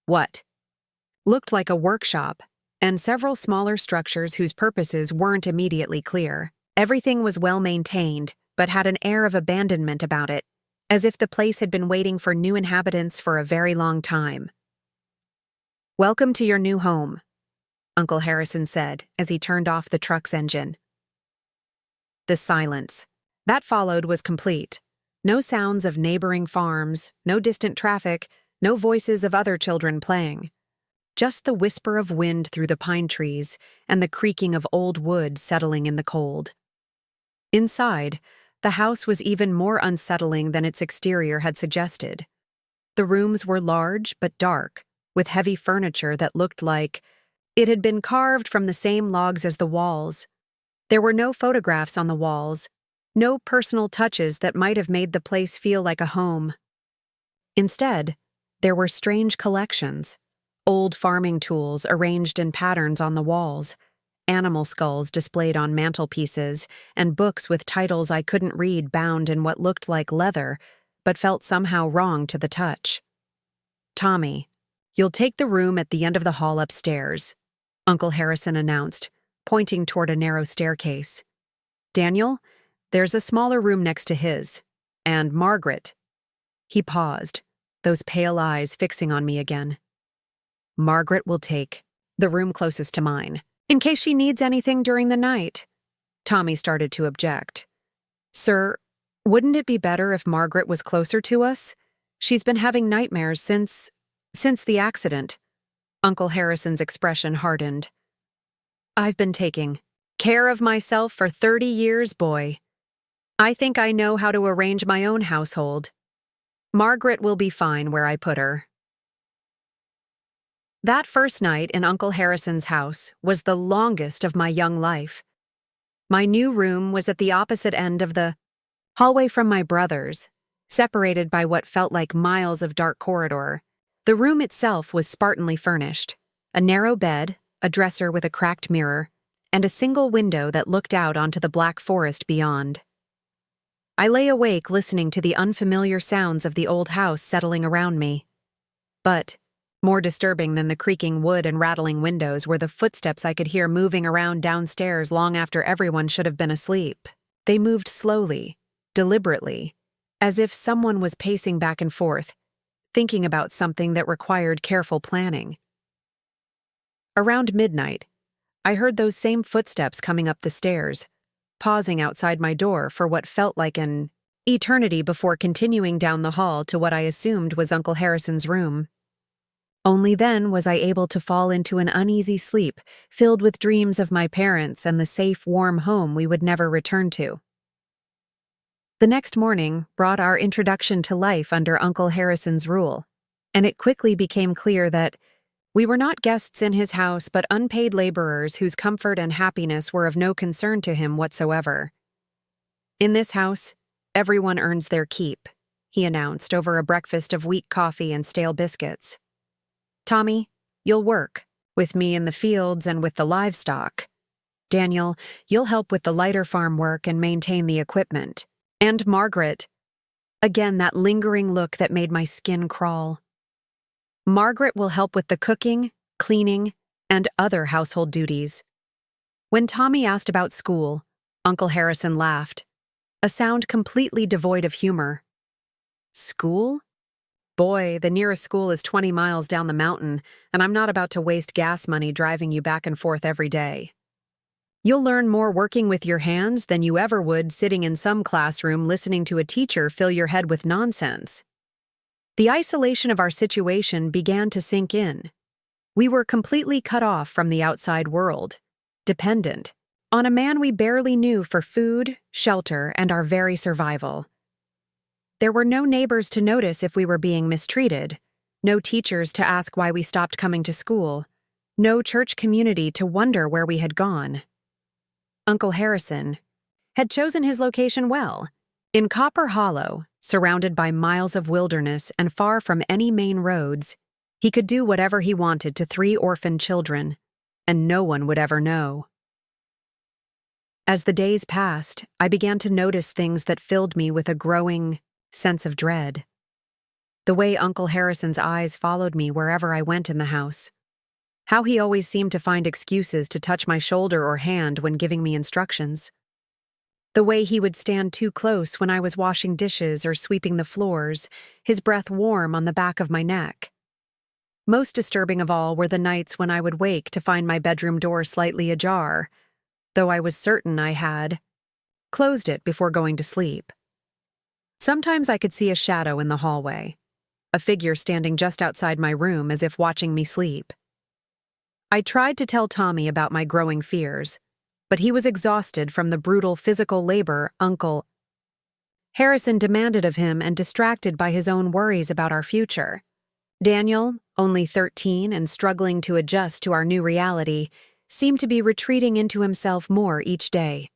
what looked like a workshop, and several smaller structures whose purposes weren't immediately clear. Everything was well maintained, but had an air of abandonment about it, as if the place had been waiting for new inhabitants for a very long time. "Welcome to your new home," Uncle Harrison said as he turned off the truck's engine. The silence that followed was complete. No sounds of neighboring farms, no distant traffic, no voices of other children playing. Just the whisper of wind through the pine trees and the creaking of old wood settling in the cold. Inside, the house was even more unsettling than its exterior had suggested. The rooms were large but dark, with heavy furniture that looked like it had been carved from the same logs as the walls. There were no photographs on the walls, no personal touches that might have made the place feel like a home. Instead, there were strange collections, old farming tools arranged in patterns on the walls, animal skulls displayed on mantelpieces, and books with titles I couldn't read bound in what looked like leather, but felt somehow wrong to the touch. "Tommy, you'll take the room at the end of the hall upstairs," Uncle Harrison announced, pointing toward a narrow staircase. "Daniel, there's a smaller room next to his. And Margaret." He paused, those pale eyes fixing on me again. "Margaret will take the room closest to mine, in case she needs anything during the night." Tommy started to object. "Sir, wouldn't it be better if Margaret was closer to us? She's been having nightmares since the accident." Uncle Harrison's expression hardened. "I've been taking care of myself for 30 years, boy. I think I know how to arrange my own household. Margaret will be fine where I put her." That first night in Uncle Harrison's house was the longest of my young life. My new room was at the opposite end of the hallway from my brother's, separated by what felt like miles of dark corridor. The room itself was spartanly furnished: a narrow bed, a dresser with a cracked mirror, and a single window that looked out onto the black forest beyond. I lay awake listening to the unfamiliar sounds of the old house settling around me. But more disturbing than the creaking wood and rattling windows were the footsteps I could hear moving around downstairs long after everyone should have been asleep. They moved slowly, deliberately, as if someone was pacing back and forth, thinking about something that required careful planning. Around midnight, I heard those same footsteps coming up the stairs, pausing outside my door for what felt like an eternity before continuing down the hall to what I assumed was Uncle Harrison's room. Only then was I able to fall into an uneasy sleep filled with dreams of my parents and the safe, warm home we would never return to. The next morning brought our introduction to life under Uncle Harrison's rule, and it quickly became clear that we were not guests in his house but unpaid laborers whose comfort and happiness were of no concern to him whatsoever. "In this house, everyone earns their keep," he announced over a breakfast of weak coffee and stale biscuits. "Tommy, you'll work, with me in the fields and with the livestock. Daniel, you'll help with the lighter farm work and maintain the equipment. And Margaret," again that lingering look that made my skin crawl. "Margaret will help with the cooking, cleaning, and other household duties." When Tommy asked about school, Uncle Harrison laughed, a sound completely devoid of humor. "School? Boy, the nearest school is 20 miles down the mountain, and I'm not about to waste gas money driving you back and forth every day. You'll learn more working with your hands than you ever would sitting in some classroom listening to a teacher fill your head with nonsense." The isolation of our situation began to sink in. We were completely cut off from the outside world, dependent on a man we barely knew for food, shelter, and our very survival. There were no neighbors to notice if we were being mistreated, no teachers to ask why we stopped coming to school, no church community to wonder where we had gone. Uncle Harrison had chosen his location well. In Copper Hollow, surrounded by miles of wilderness and far from any main roads, he could do whatever he wanted to 3 orphaned children, and no one would ever know. As the days passed, I began to notice things that filled me with a growing sense of dread. The way Uncle Harrison's eyes followed me wherever I went in the house. How he always seemed to find excuses to touch my shoulder or hand when giving me instructions. The way he would stand too close when I was washing dishes or sweeping the floors, his breath warm on the back of my neck. Most disturbing of all were the nights when I would wake to find my bedroom door slightly ajar, though I was certain I had closed it before going to sleep. Sometimes I could see a shadow in the hallway, a figure standing just outside my room as if watching me sleep. I tried to tell Tommy about my growing fears, but he was exhausted from the brutal physical labor Uncle Harrison demanded of him and distracted by his own worries about our future. Daniel, only 13 and struggling to adjust to our new reality, seemed to be retreating into himself more each day.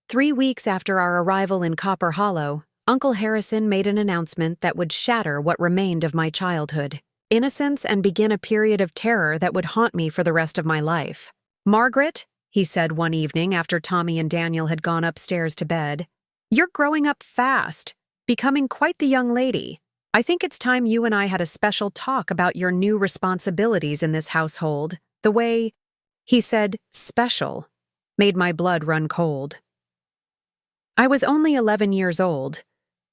3 weeks after our arrival in Copper Hollow, Uncle Harrison made an announcement that would shatter what remained of my childhood, innocence, and begin a period of terror that would haunt me for the rest of my life. "Margaret," he said one evening after Tommy and Daniel had gone upstairs to bed, "you're growing up fast, becoming quite the young lady. I think it's time you and I had a special talk about your new responsibilities in this household." The way he said "special" made my blood run cold. I was only 11 years old,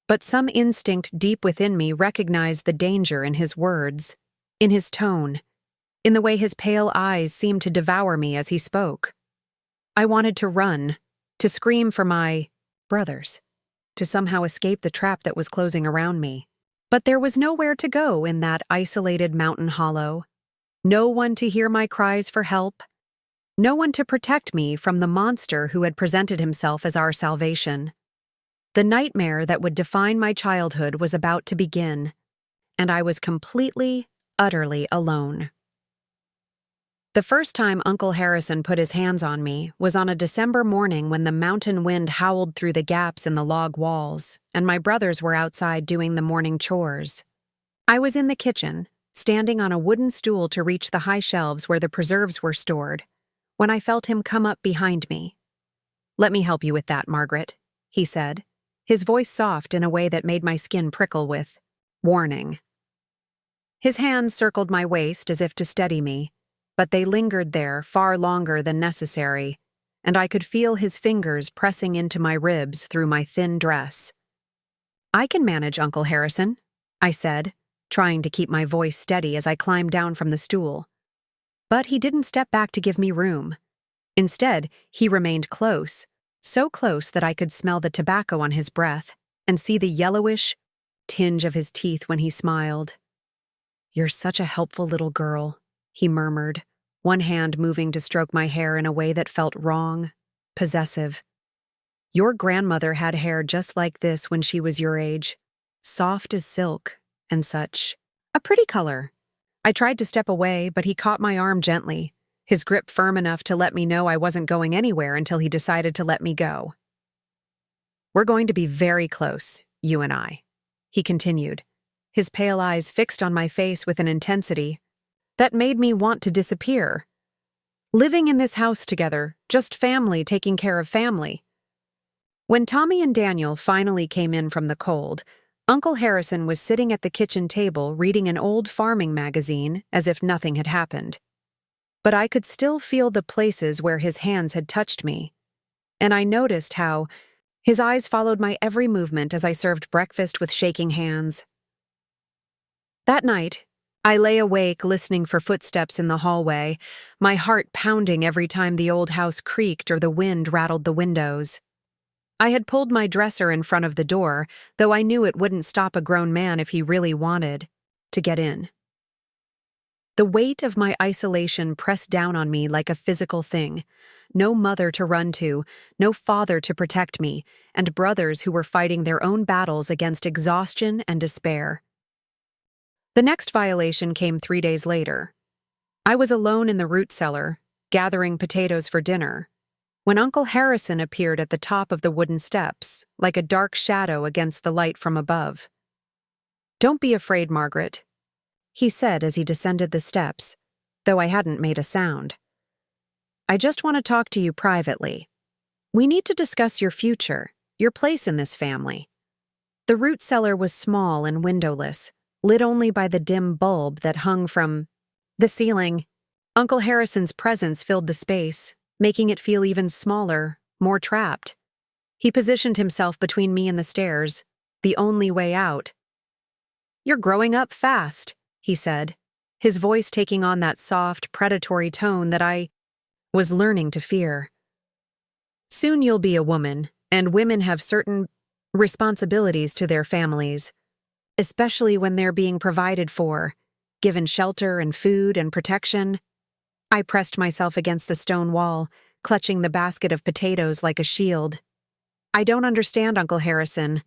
but some instinct deep within me recognized the danger in his words, in his tone, in the way his pale eyes seemed to devour me as he spoke. I wanted to run, to scream for my brothers, to somehow escape the trap that was closing around me. But there was nowhere to go in that isolated mountain hollow. No one to hear my cries for help. No one to protect me from the monster who had presented himself as our salvation. The nightmare that would define my childhood was about to begin, and I was completely, utterly alone. The first time Uncle Harrison put his hands on me was on a December morning when the mountain wind howled through the gaps in the log walls, and my brothers were outside doing the morning chores. I was in the kitchen, standing on a wooden stool to reach the high shelves where the preserves were stored, when I felt him come up behind me. "Let me help you with that, Margaret," he said, his voice soft in a way that made my skin prickle with warning. His hands circled my waist as if to steady me, but they lingered there far longer than necessary, and I could feel his fingers pressing into my ribs through my thin dress. "I can manage, Uncle Harrison," I said, trying to keep my voice steady as I climbed down from the stool. But he didn't step back to give me room. Instead, he remained close, so close that I could smell the tobacco on his breath and see the yellowish tinge of his teeth when he smiled. "You're such a helpful little girl," he murmured, one hand moving to stroke my hair in a way that felt wrong, possessive. "Your grandmother had hair just like this when she was your age, soft as silk and such. A pretty color." I tried to step away, but he caught my arm gently, his grip firm enough to let me know I wasn't going anywhere until he decided to let me go. "We're going to be very close, you and I," he continued, his pale eyes fixed on my face with an intensity that made me want to disappear. "Living in this house together, just family taking care of family." When Tommy and Daniel finally came in from the cold, Uncle Harrison was sitting at the kitchen table reading an old farming magazine as if nothing had happened. But I could still feel the places where his hands had touched me, and I noticed how his eyes followed my every movement as I served breakfast with shaking hands. That night, I lay awake listening for footsteps in the hallway, my heart pounding every time the old house creaked or the wind rattled the windows. I had pulled my dresser in front of the door, though I knew it wouldn't stop a grown man if he really wanted to get in. The weight of my isolation pressed down on me like a physical thing. No mother to run to, no father to protect me, and brothers who were fighting their own battles against exhaustion and despair. The next violation came 3 days later. I was alone in the root cellar, gathering potatoes for dinner, when Uncle Harrison appeared at the top of the wooden steps, like a dark shadow against the light from above. "Don't be afraid, Margaret," he said as he descended the steps, though I hadn't made a sound. "I just want to talk to you privately. We need to discuss your future, your place in this family." The root cellar was small and windowless, lit only by the dim bulb that hung from the ceiling. Uncle Harrison's presence filled the space, making it feel even smaller, more trapped. He positioned himself between me and the stairs, the only way out. "You're growing up fast," he said, his voice taking on that soft, predatory tone that I was learning to fear. "Soon you'll be a woman, and women have certain responsibilities to their families, especially when they're being provided for, given shelter and food and protection." I pressed myself against the stone wall, clutching the basket of potatoes like a shield. "I don't understand, Uncle Harrison.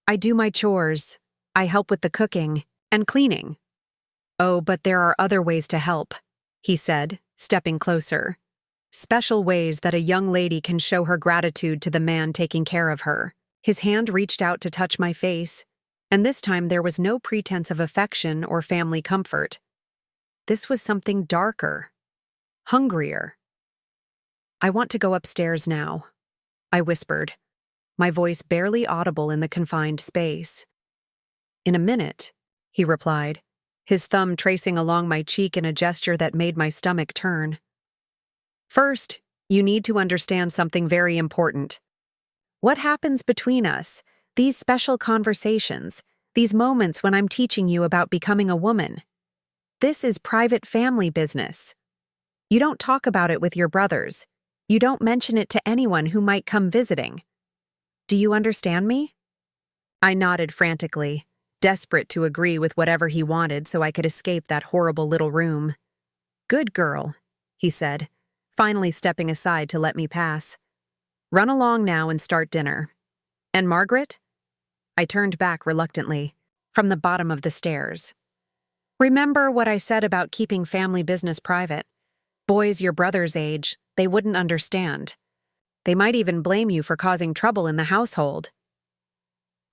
I do my chores. I help with the cooking and cleaning." "Oh, but there are other ways to help," he said, stepping closer. "Special ways that a young lady can show her gratitude to the man taking care of her." His hand reached out to touch my face, and this time there was no pretense of affection or family comfort. This was something darker, hungrier. "I want to go upstairs now," I whispered, my voice barely audible in the confined space. "In a minute," he replied, his thumb tracing along my cheek in a gesture that made my stomach turn. "First, you need to understand something very important. What happens between us, these special conversations, these moments when I'm teaching you about becoming a woman. This is private family business. You don't talk about it with your brothers. You don't mention it to anyone who might come visiting. Do you understand me?" I nodded frantically, desperate to agree with whatever he wanted so I could escape that horrible little room. "Good girl," he said, finally stepping aside to let me pass. "Run along now and start dinner. And Margaret?" I turned back reluctantly, from the bottom of the stairs. "Remember what I said about keeping family business private? Boys your brother's age, they wouldn't understand. They might even blame you for causing trouble in the household."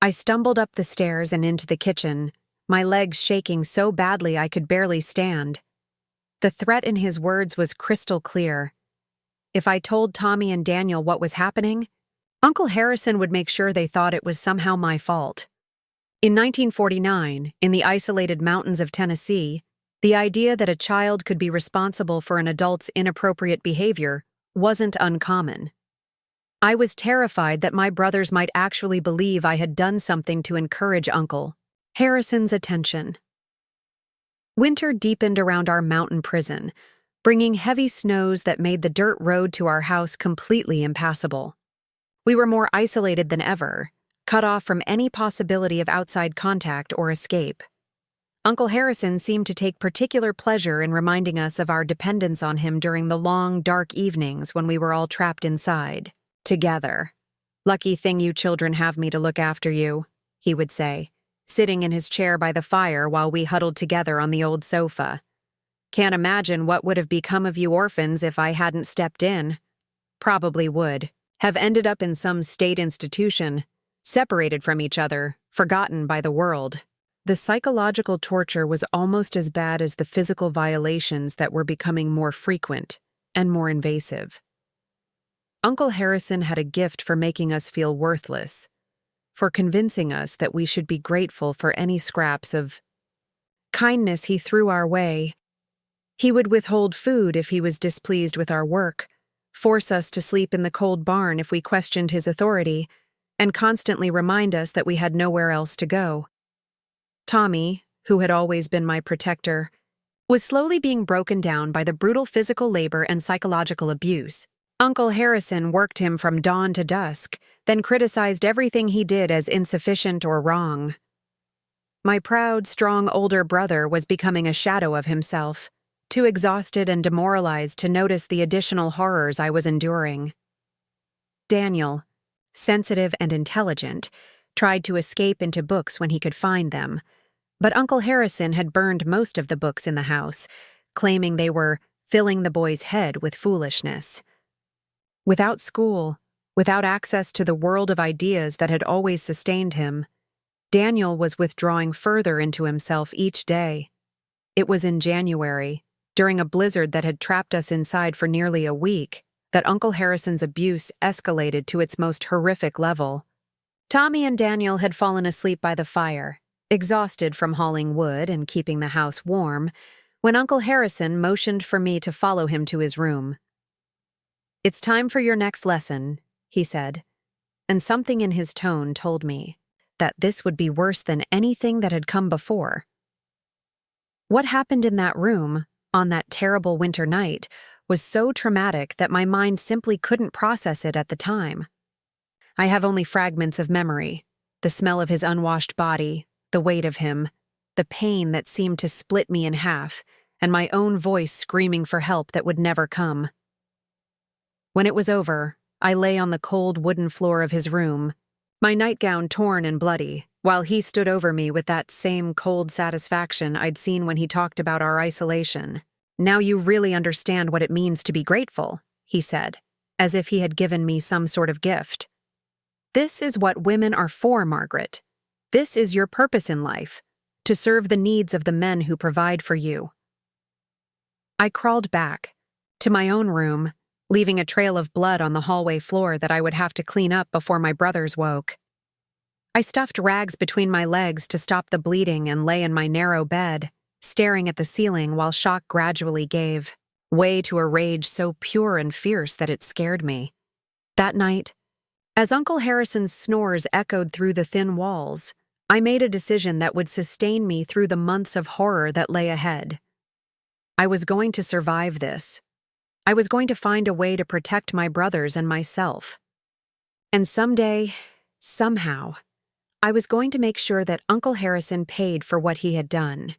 I stumbled up the stairs and into the kitchen, my legs shaking so badly I could barely stand. The threat in his words was crystal clear. If I told Tommy and Daniel what was happening, Uncle Harrison would make sure they thought it was somehow my fault. In 1949, in the isolated mountains of Tennessee, the idea that a child could be responsible for an adult's inappropriate behavior wasn't uncommon. I was terrified that my brothers might actually believe I had done something to encourage Uncle Harrison's attention. Winter deepened around our mountain prison, bringing heavy snows that made the dirt road to our house completely impassable. We were more isolated than ever, cut off from any possibility of outside contact or escape. Uncle Harrison seemed to take particular pleasure in reminding us of our dependence on him during the long, dark evenings when we were all trapped inside, together. "Lucky thing you children have me to look after you," he would say, sitting in his chair by the fire while we huddled together on the old sofa. "Can't imagine what would have become of you orphans if I hadn't stepped in. Probably would have ended up in some state institution, separated from each other, forgotten by the world." The psychological torture was almost as bad as the physical violations that were becoming more frequent and more invasive. Uncle Harrison had a gift for making us feel worthless, for convincing us that we should be grateful for any scraps of kindness he threw our way. He would withhold food if he was displeased with our work, force us to sleep in the cold barn if we questioned his authority, and constantly remind us that we had nowhere else to go. Tommy, who had always been my protector, was slowly being broken down by the brutal physical labor and psychological abuse. Uncle Harrison worked him from dawn to dusk, then criticized everything he did as insufficient or wrong. My proud, strong older brother was becoming a shadow of himself, too exhausted and demoralized to notice the additional horrors I was enduring. Daniel, sensitive and intelligent, tried to escape into books when he could find them, but Uncle Harrison had burned most of the books in the house, claiming they were filling the boy's head with foolishness. Without school, without access to the world of ideas that had always sustained him, Daniel was withdrawing further into himself each day. It was in January, during a blizzard that had trapped us inside for nearly a week, that Uncle Harrison's abuse escalated to its most horrific level. Tommy and Daniel had fallen asleep by the fire, exhausted from hauling wood and keeping the house warm, when Uncle Harrison motioned for me to follow him to his room. "It's time for your next lesson," he said, and something in his tone told me that this would be worse than anything that had come before. What happened in that room, on that terrible winter night, was so traumatic that my mind simply couldn't process it at the time. I have only fragments of memory, the smell of his unwashed body, the weight of him, the pain that seemed to split me in half, and my own voice screaming for help that would never come. When it was over, I lay on the cold wooden floor of his room, my nightgown torn and bloody, while he stood over me with that same cold satisfaction I'd seen when he talked about our isolation. "Now you really understand what it means to be grateful," he said, as if he had given me some sort of gift. "This is what women are for, Margaret. This is your purpose in life, to serve the needs of the men who provide for you." I crawled back to my own room, leaving a trail of blood on the hallway floor that I would have to clean up before my brothers woke. I stuffed rags between my legs to stop the bleeding and lay in my narrow bed, staring at the ceiling while shock gradually gave way to a rage so pure and fierce that it scared me. That night, as Uncle Harrison's snores echoed through the thin walls, I made a decision that would sustain me through the months of horror that lay ahead. I was going to survive this. I was going to find a way to protect my brothers and myself. And someday, somehow, I was going to make sure that Uncle Harrison paid for what he had done.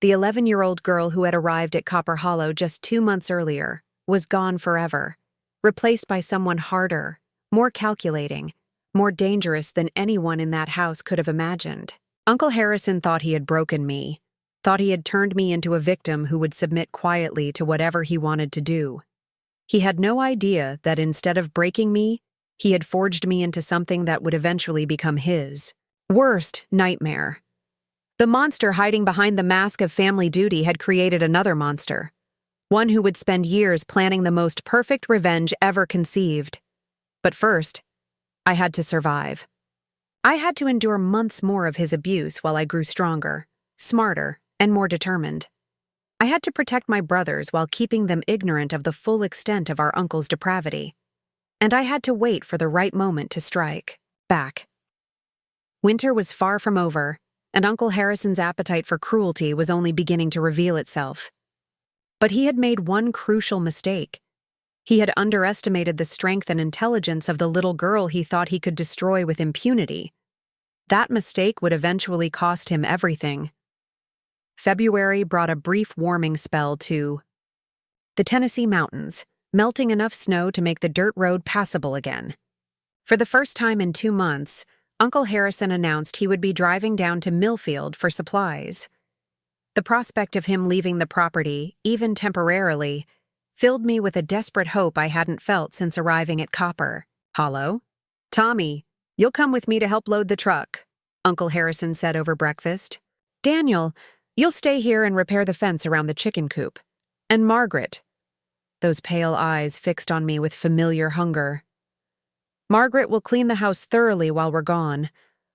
The 11-year-old girl who had arrived at Copper Hollow just 2 months earlier was gone forever, replaced by someone harder, more calculating, more dangerous than anyone in that house could have imagined. Uncle Harrison thought he had broken me, thought he had turned me into a victim who would submit quietly to whatever he wanted to do. He had no idea that instead of breaking me, he had forged me into something that would eventually become his worst nightmare. The monster hiding behind the mask of family duty had created another monster, one who would spend years planning the most perfect revenge ever conceived. But first, I had to survive. I had to endure months more of his abuse while I grew stronger, smarter, and more determined. I had to protect my brothers while keeping them ignorant of the full extent of our uncle's depravity. And I had to wait for the right moment to strike back. Winter was far from over, and Uncle Harrison's appetite for cruelty was only beginning to reveal itself. But he had made one crucial mistake. He had underestimated the strength and intelligence of the little girl he thought he could destroy with impunity. That mistake would eventually cost him everything. February brought a brief warming spell to the Tennessee mountains, melting enough snow to make the dirt road passable again. For the first time in 2 months, Uncle Harrison announced he would be driving down to Millfield for supplies. The prospect of him leaving the property, even temporarily, filled me with a desperate hope I hadn't felt since arriving at Copper Hollow. "Tommy, you'll come with me to help load the truck," Uncle Harrison said over breakfast. "Daniel, you'll stay here and repair the fence around the chicken coop. And Margaret," those pale eyes fixed on me with familiar hunger, "Margaret will clean the house thoroughly while we're gone.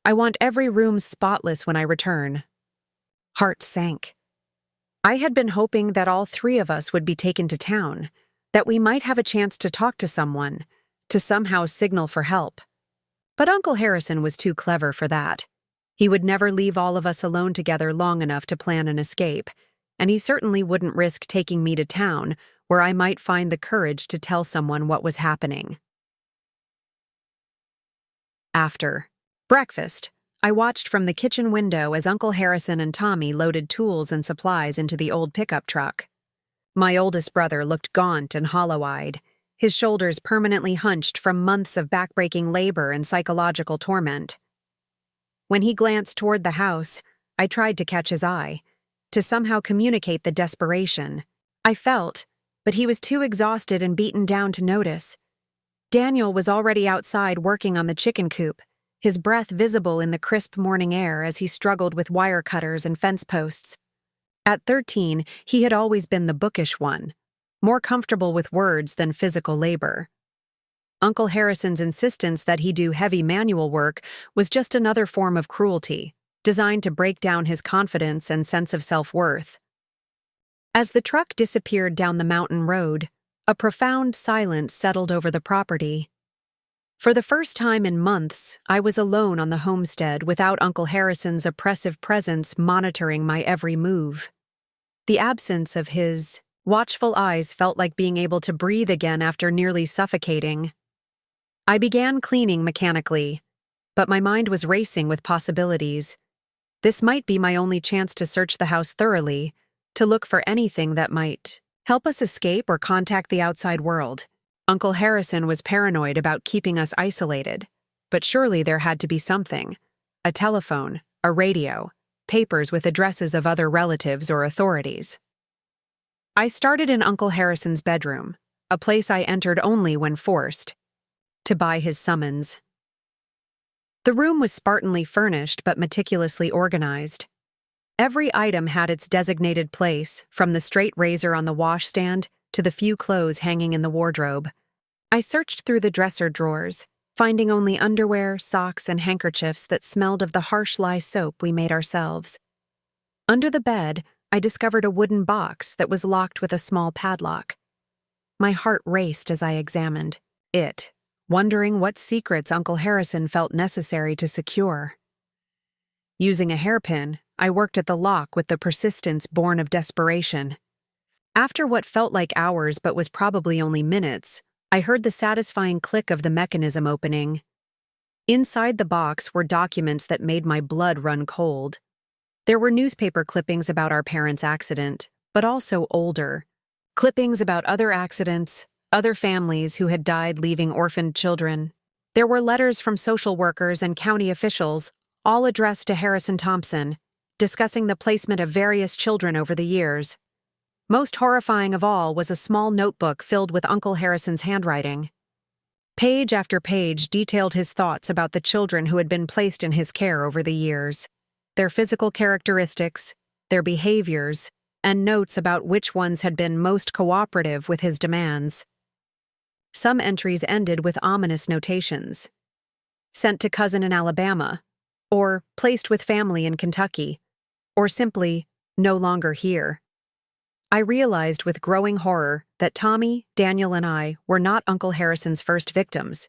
I want every room spotless when I return." Heart sank. I had been hoping that all 3 of us would be taken to town, that we might have a chance to talk to someone, to somehow signal for help. But Uncle Harrison was too clever for that. He would never leave all of us alone together long enough to plan an escape, and he certainly wouldn't risk taking me to town where I might find the courage to tell someone what was happening. After breakfast, I watched from the kitchen window as Uncle Harrison and Tommy loaded tools and supplies into the old pickup truck. My oldest brother looked gaunt and hollow-eyed, his shoulders permanently hunched from months of backbreaking labor and psychological torment. When he glanced toward the house, I tried to catch his eye, to somehow communicate the desperation I felt, but he was too exhausted and beaten down to notice. Daniel was already outside working on the chicken coop, his breath visible in the crisp morning air as he struggled with wire cutters and fence posts. At 13, he had always been the bookish one, more comfortable with words than physical labor. Uncle Harrison's insistence that he do heavy manual work was just another form of cruelty, designed to break down his confidence and sense of self-worth. As the truck disappeared down the mountain road, a profound silence settled over the property. For the first time in months, I was alone on the homestead without Uncle Harrison's oppressive presence monitoring my every move. The absence of his watchful eyes felt like being able to breathe again after nearly suffocating. I began cleaning mechanically, but my mind was racing with possibilities. This might be my only chance to search the house thoroughly, to look for anything that might help us escape or contact the outside world. Uncle Harrison was paranoid about keeping us isolated, but surely there had to be something. a telephone, a radio, papers with addresses of other relatives or authorities. I started in Uncle Harrison's bedroom, a place I entered only when forced, to buy his summons. The room was spartanly furnished but meticulously organized. Every item had its designated place, from the straight razor on the washstand to the few clothes hanging in the wardrobe. I searched through the dresser drawers, finding only underwear, socks, and handkerchiefs that smelled of the harsh lye soap we made ourselves. Under the bed, I discovered a wooden box that was locked with a small padlock. My heart raced as I examined it, wondering what secrets Uncle Harrison felt necessary to secure. Using a hairpin, I worked at the lock with the persistence born of desperation. After what felt like hours but was probably only minutes, I heard the satisfying click of the mechanism opening. Inside the box were documents that made my blood run cold. There were newspaper clippings about our parents' accident, but also older. Clippings about other accidents, other families who had died leaving orphaned children. There were letters from social workers and county officials, all addressed to Harrison Thompson, discussing the placement of various children over the years. Most horrifying of all was a small notebook filled with Uncle Harrison's handwriting. Page after page detailed his thoughts about the children who had been placed in his care over the years, their physical characteristics, their behaviors, and notes about which ones had been most cooperative with his demands. Some entries ended with ominous notations. Sent to cousin in Alabama, or placed with family in Kentucky, or simply, no longer here. I realized with growing horror that Tommy, Daniel, and I were not Uncle Harrison's first victims.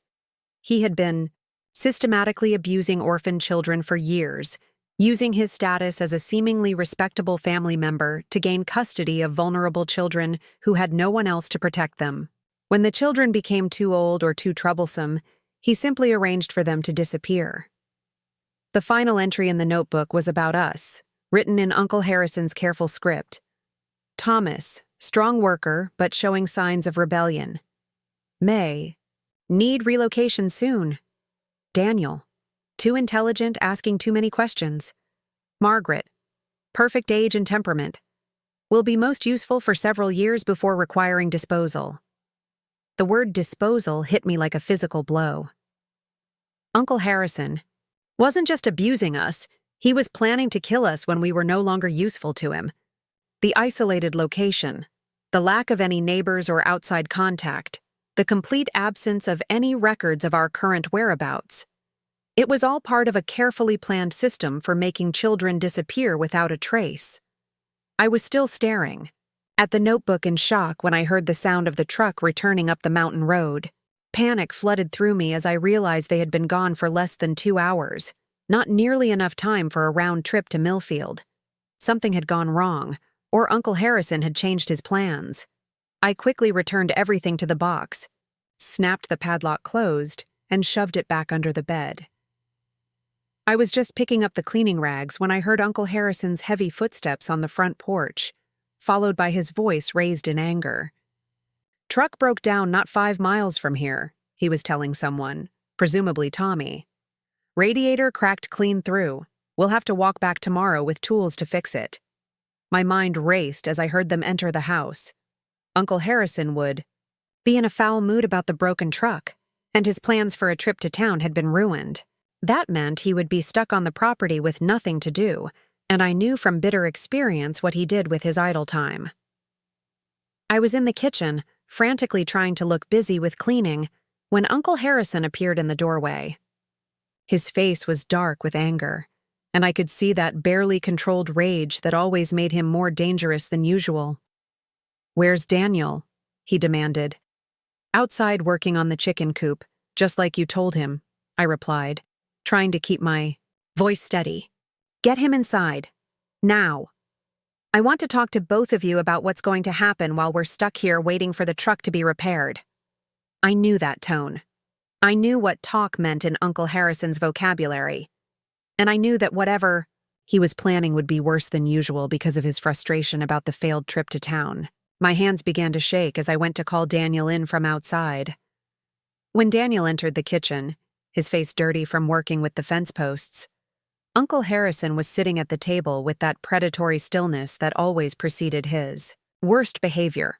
He had been systematically abusing orphan children for years, using his status as a seemingly respectable family member to gain custody of vulnerable children who had no one else to protect them. When the children became too old or too troublesome, he simply arranged for them to disappear. The final entry in the notebook was about us, written in Uncle Harrison's careful script. Thomas, strong worker but showing signs of rebellion. May, need relocation soon. Daniel, too intelligent, asking too many questions. Margaret, perfect age and temperament. Will be most useful for several years before requiring disposal. The word disposal hit me like a physical blow. Uncle Harrison wasn't just abusing us, he was planning to kill us when we were no longer useful to him. The isolated location, the lack of any neighbors or outside contact, the complete absence of any records of our current whereabouts. It was all part of a carefully planned system for making children disappear without a trace. I was still staring at the notebook in shock when I heard the sound of the truck returning up the mountain road. Panic flooded through me as I realized they had been gone for less than 2 hours, not nearly enough time for a round trip to Millfield. Something had gone wrong, or Uncle Harrison had changed his plans. I quickly returned everything to the box, snapped the padlock closed, and shoved it back under the bed. I was just picking up the cleaning rags when I heard Uncle Harrison's heavy footsteps on the front porch, followed by his voice raised in anger. Truck broke down not 5 miles from here, he was telling someone, presumably Tommy. Radiator cracked clean through. We'll have to walk back tomorrow with tools to fix it. My mind raced as I heard them enter the house. Uncle Harrison would be in a foul mood about the broken truck, and his plans for a trip to town had been ruined. That meant he would be stuck on the property with nothing to do, and I knew from bitter experience what he did with his idle time. I was in the kitchen, frantically trying to look busy with cleaning, when Uncle Harrison appeared in the doorway. His face was dark with anger, and I could see that barely controlled rage that always made him more dangerous than usual. "Where's Daniel?" he demanded. "Outside working on the chicken coop, just like you told him," I replied, trying to keep my voice steady. "Get him inside. Now. I want to talk to both of you about what's going to happen while we're stuck here waiting for the truck to be repaired." I knew that tone. I knew what talk meant in Uncle Harrison's vocabulary. And I knew that whatever he was planning would be worse than usual because of his frustration about the failed trip to town. My hands began to shake as I went to call Daniel in from outside. When Daniel entered the kitchen, his face dirty from working with the fence posts, Uncle Harrison was sitting at the table with that predatory stillness that always preceded his worst behavior.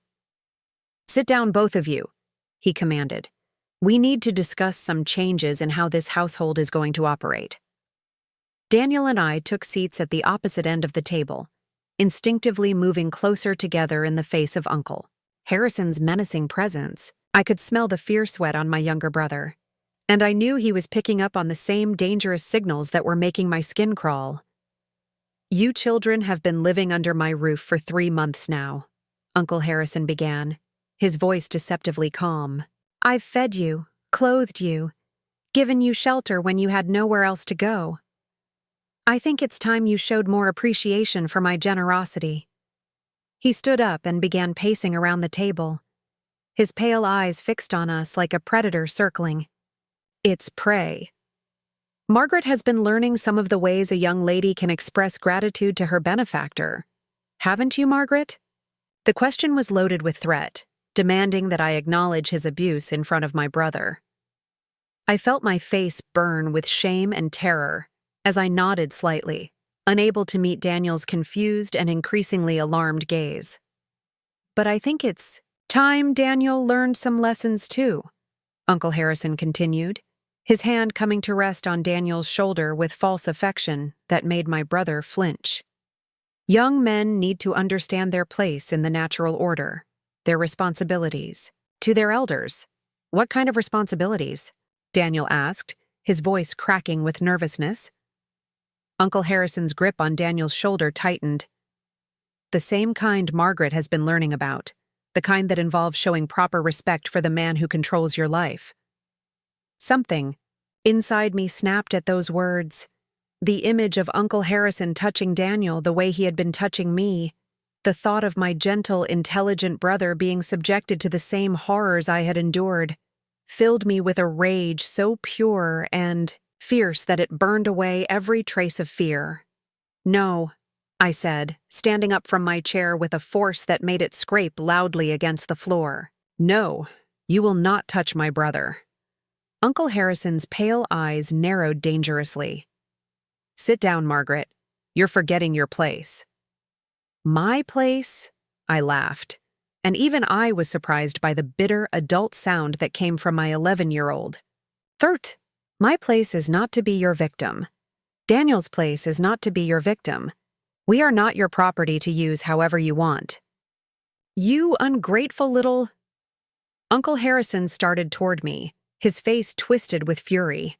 "Sit down, both of you," he commanded. "We need to discuss some changes in how this household is going to operate." Daniel and I took seats at the opposite end of the table, instinctively moving closer together in the face of Uncle Harrison's menacing presence. I could smell the fear sweat on my younger brother, and I knew he was picking up on the same dangerous signals that were making my skin crawl. "You children have been living under my roof for 3 months now," Uncle Harrison began, his voice deceptively calm. "I've fed you, clothed you, given you shelter when you had nowhere else to go. I think it's time you showed more appreciation for my generosity." He stood up and began pacing around the table, his pale eyes fixed on us like a predator circling its prey. "Margaret has been learning some of the ways a young lady can express gratitude to her benefactor. Haven't you, Margaret?" The question was loaded with threat, demanding that I acknowledge his abuse in front of my brother. I felt my face burn with shame and terror as I nodded slightly, unable to meet Daniel's confused and increasingly alarmed gaze. "But I think it's time Daniel learned some lessons too," Uncle Harrison continued, his hand coming to rest on Daniel's shoulder with false affection that made my brother flinch. "Young men need to understand their place in the natural order, their responsibilities, to their elders." "What kind of responsibilities?" Daniel asked, his voice cracking with nervousness. Uncle Harrison's grip on Daniel's shoulder tightened. "The same kind Margaret has been learning about, the kind that involves showing proper respect for the man who controls your life." Something inside me snapped at those words. The image of Uncle Harrison touching Daniel the way he had been touching me, the thought of my gentle, intelligent brother being subjected to the same horrors I had endured, filled me with a rage so pure and fierce that it burned away every trace of fear. "No," I said, standing up from my chair with a force that made it scrape loudly against the floor. "No, you will not touch my brother." Uncle Harrison's pale eyes narrowed dangerously. "Sit down, Margaret. You're forgetting your place." "My place?" I laughed, and even I was surprised by the bitter adult sound that came from my 11-year-old. "Thurt, my place is not to be your victim. Daniel's place is not to be your victim. We are not your property to use however you want." "You ungrateful little—" Uncle Harrison started toward me, his face twisted with fury.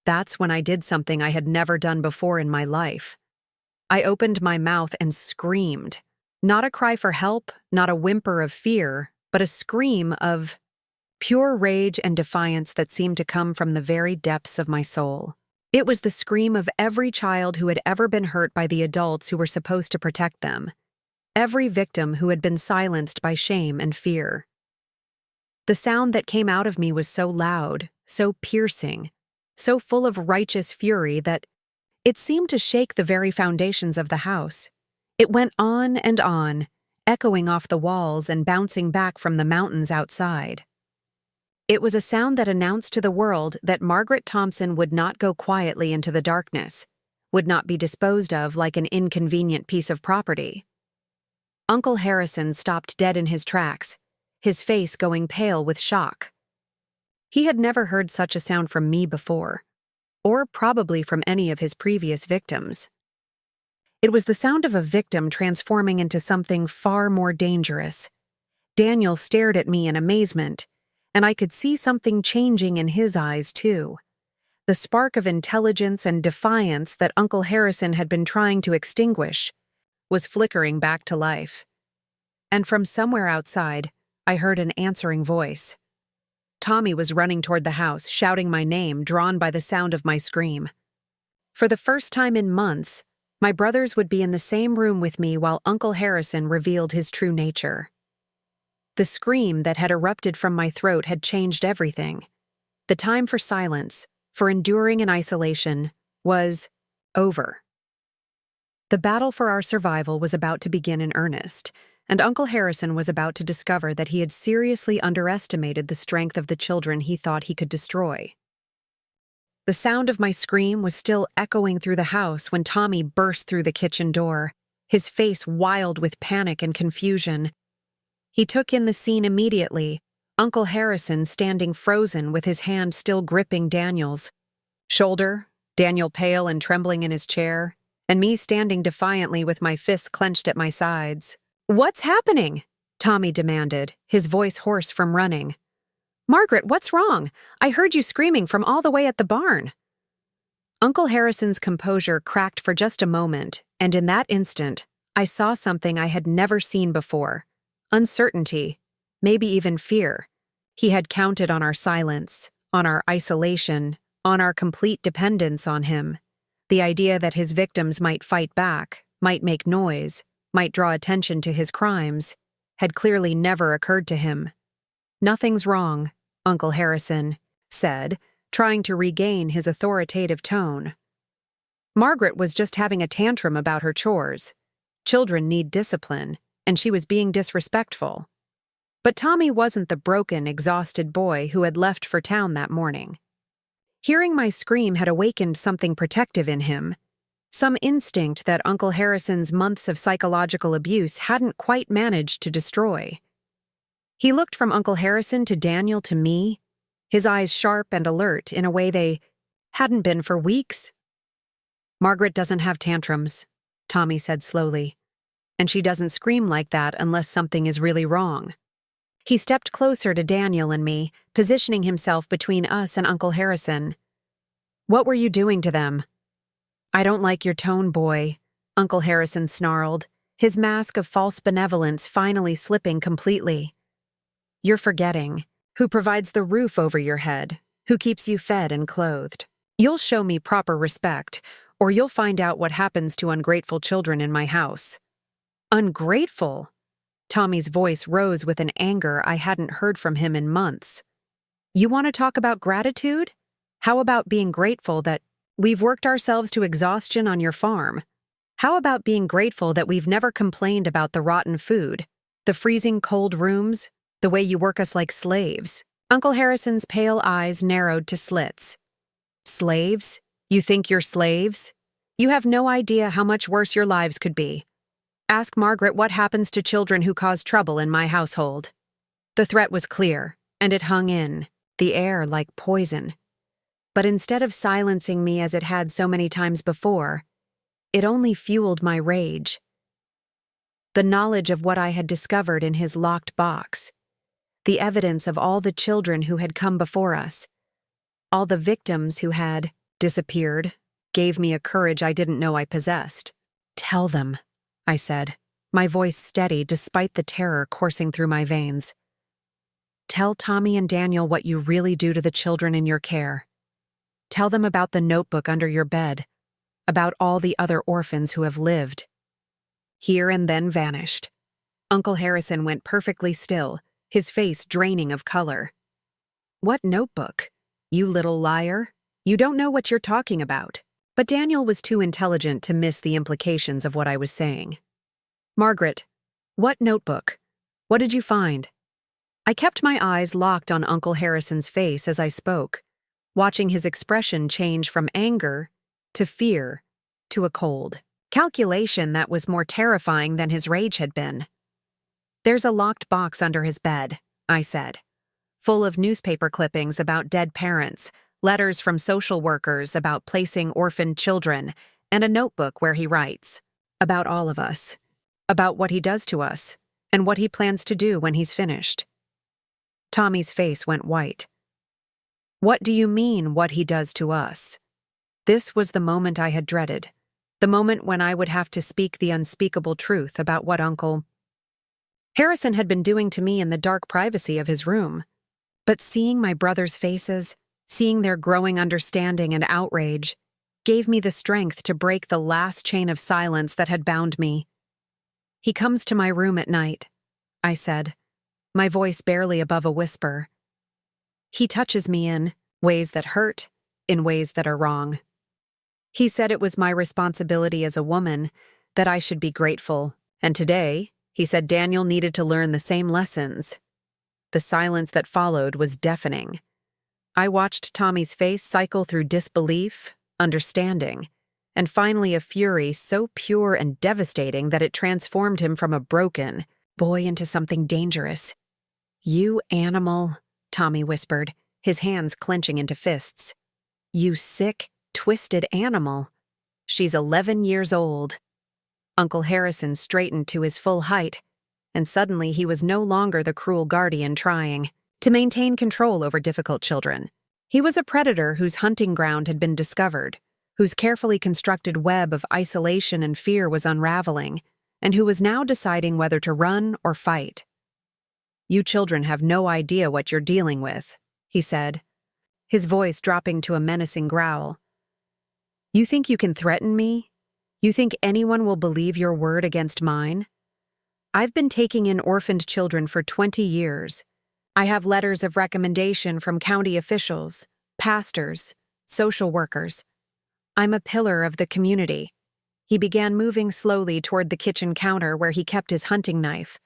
That's when I did something I had never done before in my life. I opened my mouth and screamed. Not a cry for help, not a whimper of fear, but a scream of pure rage and defiance that seemed to come from the very depths of my soul. It was the scream of every child who had ever been hurt by the adults who were supposed to protect them. Every victim who had been silenced by shame and fear. The sound that came out of me was so loud, so piercing, so full of righteous fury that it seemed to shake the very foundations of the house. It went on and on, echoing off the walls and bouncing back from the mountains outside. It was a sound that announced to the world that Margaret Thompson would not go quietly into the darkness, would not be disposed of like an inconvenient piece of property. Uncle Harrison stopped dead in his tracks, his face going pale with shock. He had never heard such a sound from me before, or probably from any of his previous victims. It was the sound of a victim transforming into something far more dangerous. Daniel stared at me in amazement, and I could see something changing in his eyes, too. The spark of intelligence and defiance that Uncle Harrison had been trying to extinguish was flickering back to life. And from somewhere outside, I heard an answering voice. Tommy was running toward the house, shouting my name, drawn by the sound of my scream. For the first time in months, my brothers would be in the same room with me while Uncle Harrison revealed his true nature. The scream that had erupted from my throat had changed everything. The time for silence, for enduring in isolation, was over. The battle for our survival was about to begin in earnest, and Uncle Harrison was about to discover that he had seriously underestimated the strength of the children he thought he could destroy. The sound of my scream was still echoing through the house when Tommy burst through the kitchen door, his face wild with panic and confusion. He took in the scene immediately, Uncle Harrison standing frozen with his hand still gripping Daniel's shoulder, Daniel pale and trembling in his chair, and me standing defiantly with my fists clenched at my sides. "What's happening?" Tommy demanded, his voice hoarse from running. "Margaret, what's wrong? I heard you screaming from all the way at the barn." Uncle Harrison's composure cracked for just a moment, and in that instant, I saw something I had never seen before. Uncertainty, maybe even fear. He had counted on our silence, on our isolation, on our complete dependence on him. The idea that his victims might fight back, might make noise, might draw attention to his crimes, had clearly never occurred to him. "Nothing's wrong," Uncle Harrison said, trying to regain his authoritative tone. "Margaret was just having a tantrum about her chores. Children need discipline, and she was being disrespectful." But Tommy wasn't the broken, exhausted boy who had left for town that morning. Hearing my scream had awakened something protective in him, some instinct that Uncle Harrison's months of psychological abuse hadn't quite managed to destroy. He looked from Uncle Harrison to Daniel to me, his eyes sharp and alert in a way they hadn't been for weeks. "Margaret doesn't have tantrums," Tommy said slowly, "and she doesn't scream like that unless something is really wrong." He stepped closer to Daniel and me, positioning himself between us and Uncle Harrison. "What were you doing to them?" "I don't like your tone, boy," Uncle Harrison snarled, his mask of false benevolence finally slipping completely. "You're forgetting who provides the roof over your head, who keeps you fed and clothed. You'll show me proper respect, or you'll find out what happens to ungrateful children in my house." "Ungrateful?" Tommy's voice rose with an anger I hadn't heard from him in months. "You want to talk about gratitude? How about being grateful that we've worked ourselves to exhaustion on your farm? How about being grateful that we've never complained about the rotten food, the freezing cold rooms, the way you work us like slaves?" Uncle Harrison's pale eyes narrowed to slits. "Slaves? You think you're slaves? You have no idea how much worse your lives could be. Ask Margaret what happens to children who cause trouble in my household." The threat was clear, and it hung in, the air like poison. But instead of silencing me as it had so many times before, it only fueled my rage. The knowledge of what I had discovered in his locked box, the evidence of all the children who had come before us, all the victims who had disappeared, gave me a courage I didn't know I possessed. "Tell them," I said, my voice steady despite the terror coursing through my veins. "Tell Tommy and Daniel what you really do to the children in your care. Tell them about the notebook under your bed, about all the other orphans who have lived." Here and then vanished. Uncle Harrison went perfectly still, his face draining of color. "What notebook? You little liar. You don't know what you're talking about." But Daniel was too intelligent to miss the implications of what I was saying. "Margaret, what notebook? What did you find?" I kept my eyes locked on Uncle Harrison's face as I spoke, watching his expression change from anger to fear to a cold calculation that was more terrifying than his rage had been. "There's a locked box under his bed," I said, full of newspaper clippings about dead parents, letters from social workers about placing orphaned children, and a notebook where he writes about all of us, about what he does to us, and what he plans to do when he's finished. Tommy's face went white. "What do you mean, what he does to us?" This was the moment I had dreaded, the moment when I would have to speak the unspeakable truth about what Uncle Harrison had been doing to me in the dark privacy of his room. But seeing my brothers' faces, seeing their growing understanding and outrage, gave me the strength to break the last chain of silence that had bound me. "He comes to my room at night," I said, my voice barely above a whisper. "He touches me in ways that hurt, in ways that are wrong. He said it was my responsibility as a woman, that I should be grateful, and today, he said Daniel needed to learn the same lessons." The silence that followed was deafening. I watched Tommy's face cycle through disbelief, understanding, and finally a fury so pure and devastating that it transformed him from a broken boy into something dangerous. "You animal," Tommy whispered, his hands clenching into fists. "You sick, twisted animal. She's 11 years old." Uncle Harrison straightened to his full height, and suddenly he was no longer the cruel guardian trying to maintain control over difficult children. He was a predator whose hunting ground had been discovered, whose carefully constructed web of isolation and fear was unraveling, and who was now deciding whether to run or fight. "You children have no idea what you're dealing with," he said, his voice dropping to a menacing growl. "You think you can threaten me? You think anyone will believe your word against mine? I've been taking in orphaned children for 20 years. I have letters of recommendation from county officials, pastors, social workers. I'm a pillar of the community." He began moving slowly toward the kitchen counter where he kept his hunting knife,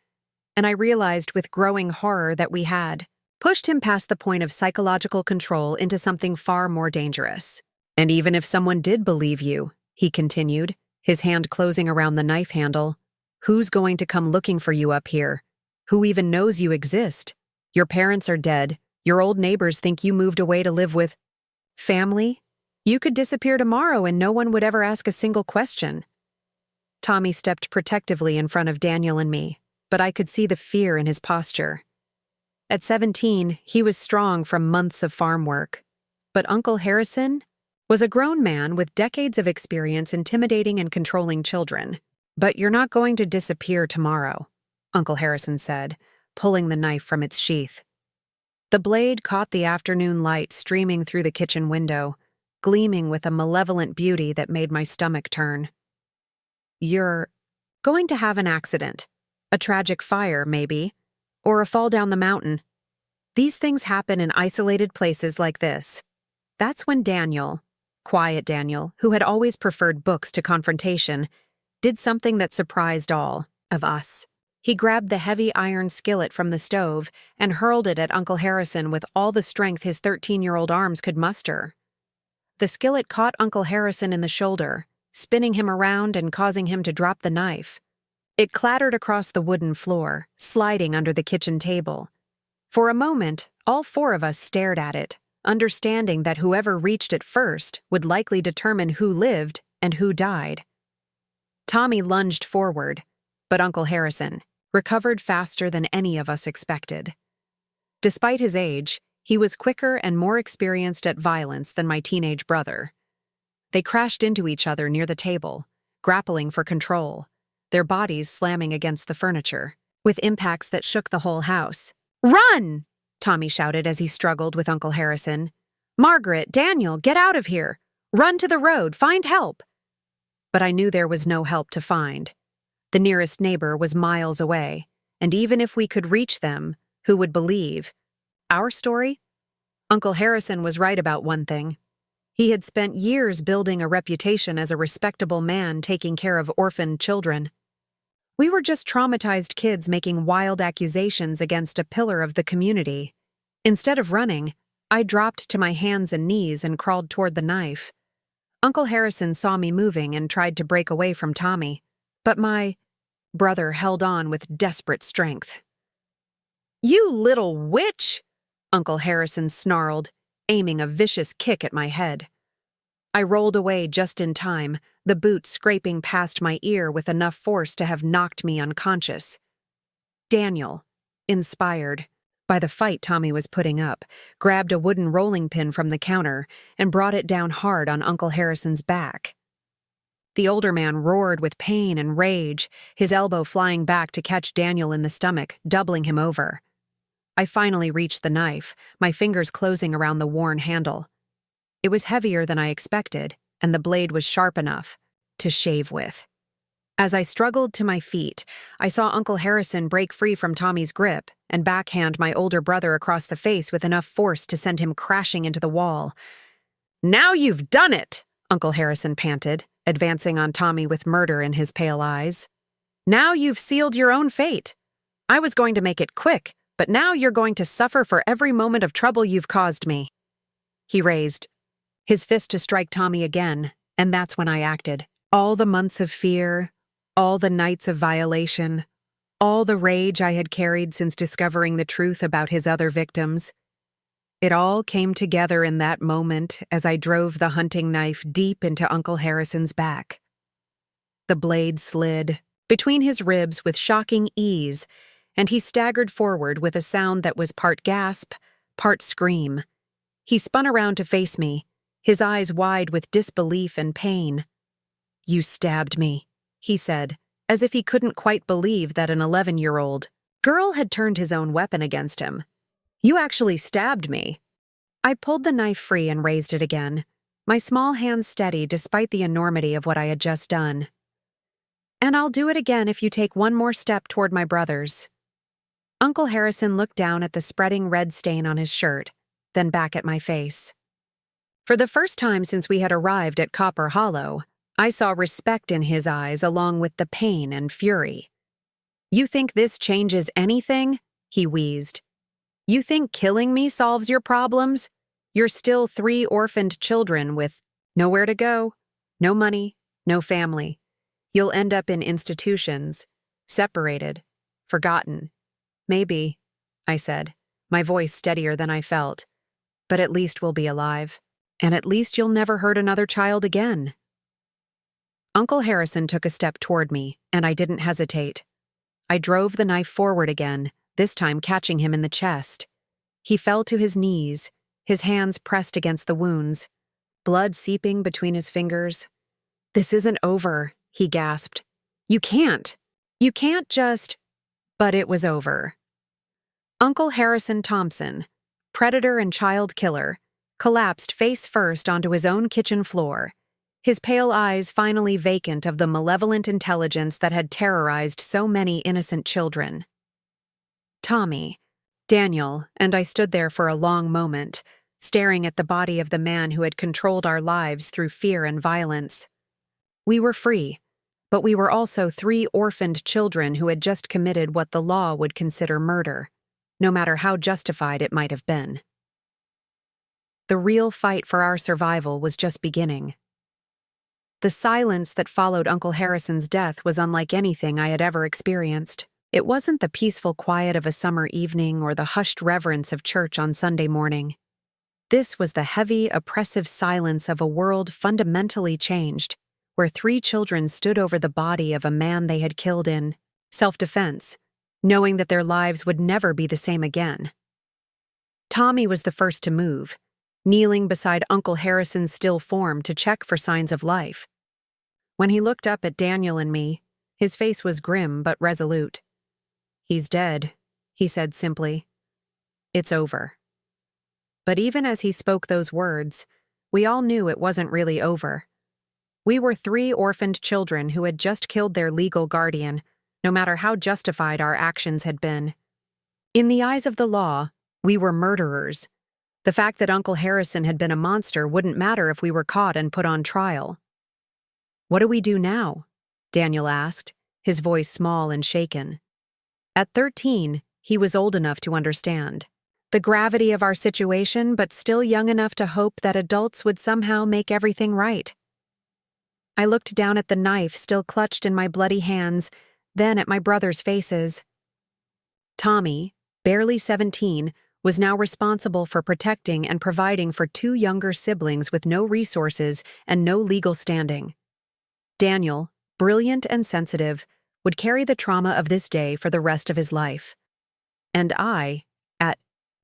and I realized with growing horror that we had pushed him past the point of psychological control into something far more dangerous. "And even if someone did believe you," he continued, his hand closing around the knife handle, "who's going to come looking for you up here? Who even knows you exist? Your parents are dead. Your old neighbors think you moved away to live with family. You could disappear tomorrow and no one would ever ask a single question." Tommy stepped protectively in front of Daniel and me, but I could see the fear in his posture. At 17, he was strong from months of farm work. But Uncle Harrison was a grown man with decades of experience intimidating and controlling children. "But you're not going to disappear tomorrow," Uncle Harrison said, pulling the knife from its sheath. The blade caught the afternoon light streaming through the kitchen window, gleaming with a malevolent beauty that made my stomach turn. "You're going to have an accident. A tragic fire, maybe. Or a fall down the mountain. These things happen in isolated places like this." That's when Daniel, quiet Daniel, who had always preferred books to confrontation, did something that surprised all of us. He grabbed the heavy iron skillet from the stove and hurled it at Uncle Harrison with all the strength his 13-year-old arms could muster. The skillet caught Uncle Harrison in the shoulder, spinning him around and causing him to drop the knife. It clattered across the wooden floor, sliding under the kitchen table. For a moment, all four of us stared at it, understanding that whoever reached it first would likely determine who lived and who died. Tommy lunged forward, but Uncle Harrison recovered faster than any of us expected. Despite his age, he was quicker and more experienced at violence than my teenage brother. They crashed into each other near the table, grappling for control, their bodies slamming against the furniture, with impacts that shook the whole house. "Run!" Tommy shouted as he struggled with Uncle Harrison. "Margaret, Daniel, get out of here! Run to the road, find help!" But I knew there was no help to find. The nearest neighbor was miles away, and even if we could reach them, who would believe? Our story? Uncle Harrison was right about one thing. He had spent years building a reputation as a respectable man taking care of orphaned children. We were just traumatized kids making wild accusations against a pillar of the community. Instead of running, I dropped to my hands and knees and crawled toward the knife. Uncle Harrison saw me moving and tried to break away from Tommy, but my brother held on with desperate strength. "You little witch!" Uncle Harrison snarled, aiming a vicious kick at my head. I rolled away just in time, the boot scraping past my ear with enough force to have knocked me unconscious. Daniel, inspired by the fight Tommy was putting up, grabbed a wooden rolling pin from the counter and brought it down hard on Uncle Harrison's back. The older man roared with pain and rage, his elbow flying back to catch Daniel in the stomach, doubling him over. I finally reached the knife, my fingers closing around the worn handle. It was heavier than I expected, and the blade was sharp enough to shave with. As I struggled to my feet, I saw Uncle Harrison break free from Tommy's grip and backhand my older brother across the face with enough force to send him crashing into the wall. "Now you've done it!" Uncle Harrison panted, advancing on Tommy with murder in his pale eyes. "Now you've sealed your own fate. I was going to make it quick, but now you're going to suffer for every moment of trouble you've caused me." He raised his fist to strike Tommy again, and that's when I acted. All the months of fear, all the nights of violation, all the rage I had carried since discovering the truth about his other victims. It all came together in that moment as I drove the hunting knife deep into Uncle Harrison's back. The blade slid between his ribs with shocking ease, and he staggered forward with a sound that was part gasp, part scream. He spun around to face me, his eyes wide with disbelief and pain. "You stabbed me," he said, as if he couldn't quite believe that an 11-year-old girl had turned his own weapon against him. "You actually stabbed me." I pulled the knife free and raised it again, my small hand steady despite the enormity of what I had just done. "And I'll do it again if you take one more step toward my brothers." Uncle Harrison looked down at the spreading red stain on his shirt, then back at my face. For the first time since we had arrived at Copper Hollow, I saw respect in his eyes along with the pain and fury. "You think this changes anything?" he wheezed. "You think killing me solves your problems? You're still 3 orphaned children with nowhere to go, no money, no family. You'll end up in institutions, separated, forgotten. Maybe," I said, my voice steadier than I felt, "but at least we'll be alive. And at least you'll never hurt another child again." Uncle Harrison took a step toward me, and I didn't hesitate. I drove the knife forward again, this time catching him in the chest. He fell to his knees, his hands pressed against the wounds, blood seeping between his fingers. "This isn't over," he gasped. You can't just..." But it was over. Uncle Harrison Thompson, predator and child killer, collapsed face first onto his own kitchen floor, his pale eyes finally vacant of the malevolent intelligence that had terrorized so many innocent children. Tommy, Daniel, and I stood there for a long moment, staring at the body of the man who had controlled our lives through fear and violence. We were free, but we were also 3 orphaned children who had just committed what the law would consider murder, no matter how justified it might have been. The real fight for our survival was just beginning. The silence that followed Uncle Harrison's death was unlike anything I had ever experienced. It wasn't the peaceful quiet of a summer evening or the hushed reverence of church on Sunday morning. This was the heavy, oppressive silence of a world fundamentally changed, where 3 children stood over the body of a man they had killed in self-defense, knowing that their lives would never be the same again. Tommy was the first to move, kneeling beside Uncle Harrison's still form to check for signs of life. When he looked up at Daniel and me, his face was grim but resolute. "He's dead," he said simply. "It's over." But even as he spoke those words, we all knew it wasn't really over. We were 3 orphaned children who had just killed their legal guardian, no matter how justified our actions had been. In the eyes of the law, we were murderers. The fact that Uncle Harrison had been a monster wouldn't matter if we were caught and put on trial. "What do we do now?" Daniel asked, his voice small and shaken. At 13, he was old enough to understand the gravity of our situation, but still young enough to hope that adults would somehow make everything right. I looked down at the knife still clutched in my bloody hands, then at my brothers' faces. Tommy, barely 17, was now responsible for protecting and providing for 2 younger siblings with no resources and no legal standing. Daniel, brilliant and sensitive, would carry the trauma of this day for the rest of his life. And I, at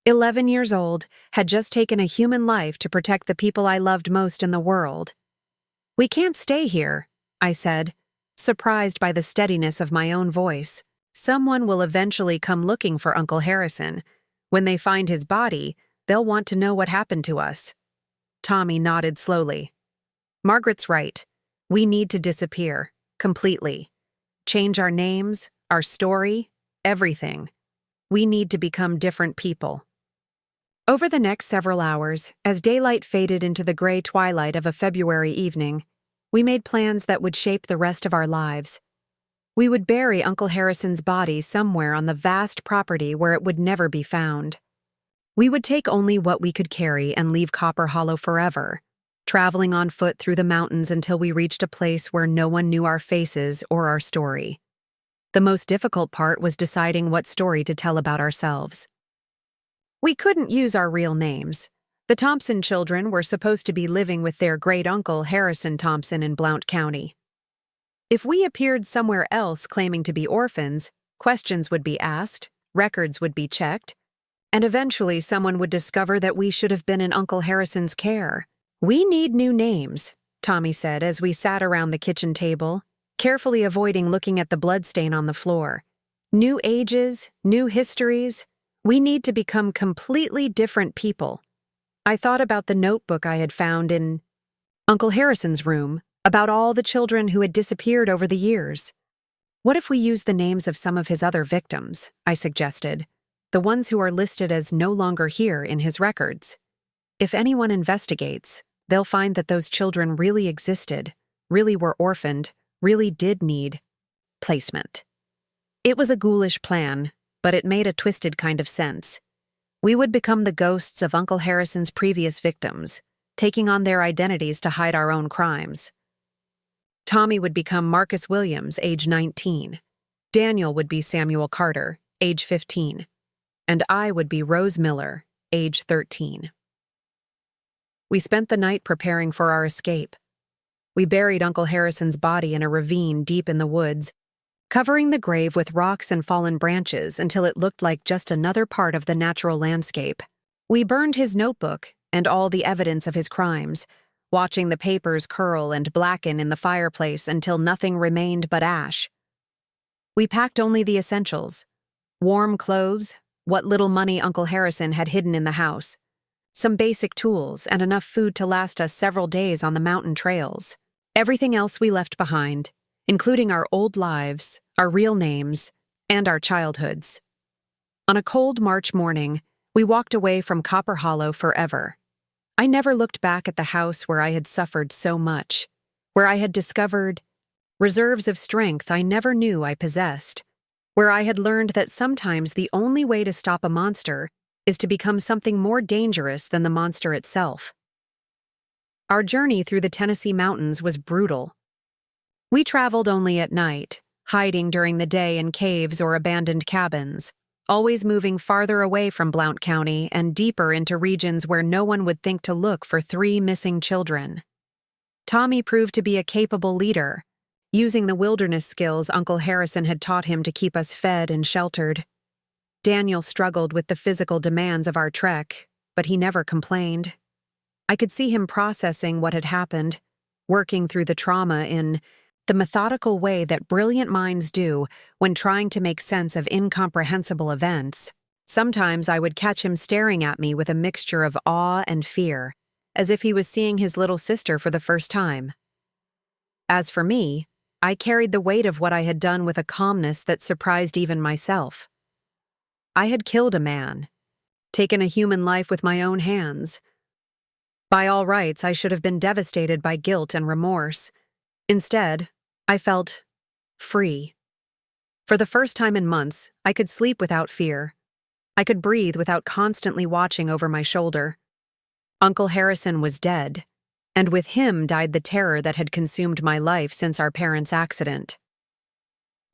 11 years old, had just taken a human life to protect the people I loved most in the world. "We can't stay here," I said, surprised by the steadiness of my own voice. "Someone will eventually come looking for Uncle Harrison. When they find his body, they'll want to know what happened to us." Tommy nodded slowly. "Margaret's right. We need to disappear, completely. Change our names, our story, everything. We need to become different people." Over the next several hours, as daylight faded into the gray twilight of a February evening, we made plans that would shape the rest of our lives. We would bury Uncle Harrison's body somewhere on the vast property where it would never be found. We would take only what we could carry and leave Copper Hollow forever, traveling on foot through the mountains until we reached a place where no one knew our faces or our story. The most difficult part was deciding what story to tell about ourselves. We couldn't use our real names. The Thompson children were supposed to be living with their great-uncle Harrison Thompson in Blount County. If we appeared somewhere else claiming to be orphans, questions would be asked, records would be checked, and eventually someone would discover that we should have been in Uncle Harrison's care. "We need new names," Tommy said as we sat around the kitchen table, carefully avoiding looking at the bloodstain on the floor. "New ages, new histories. We need to become completely different people." I thought about the notebook I had found in Uncle Harrison's room, about all the children who had disappeared over the years. "What if we use the names of some of his other victims?" I suggested, "the ones who are listed as no longer here in his records. If anyone investigates, they'll find that those children really existed, really were orphaned, really did need placement." It was a ghoulish plan, but it made a twisted kind of sense. We would become the ghosts of Uncle Harrison's previous victims, taking on their identities to hide our own crimes. Tommy would become Marcus Williams, age 19. Daniel would be Samuel Carter, age 15. And I would be Rose Miller, age 13. We spent the night preparing for our escape. We buried Uncle Harrison's body in a ravine deep in the woods, covering the grave with rocks and fallen branches until it looked like just another part of the natural landscape. We burned his notebook and all the evidence of his crimes, watching the papers curl and blacken in the fireplace until nothing remained but ash. We packed only the essentials: warm clothes, what little money Uncle Harrison had hidden in the house, some basic tools, and enough food to last us several days on the mountain trails. Everything else we left behind, including our old lives, our real names, and our childhoods. On a cold March morning, we walked away from Copper Hollow forever. I never looked back at the house where I had suffered so much, where I had discovered reserves of strength I never knew I possessed, where I had learned that sometimes the only way to stop a monster is to become something more dangerous than the monster itself. Our journey through the Tennessee mountains was brutal. We traveled only at night, hiding during the day in caves or abandoned cabins, always moving farther away from Blount County and deeper into regions where no one would think to look for 3 missing children. Tommy proved to be a capable leader, using the wilderness skills Uncle Harrison had taught him to keep us fed and sheltered. Daniel struggled with the physical demands of our trek, but he never complained. I could see him processing what had happened, working through the trauma in the methodical way that brilliant minds do when trying to make sense of incomprehensible events. Sometimes I would catch him staring at me with a mixture of awe and fear, as if he was seeing his little sister for the first time. As for me, I carried the weight of what I had done with a calmness that surprised even myself. I had killed a man, taken a human life with my own hands. By all rights, I should have been devastated by guilt and remorse. Instead, I felt free. For the first time in months, I could sleep without fear. I could breathe without constantly watching over my shoulder. Uncle Harrison was dead, and with him died the terror that had consumed my life since our parents' accident.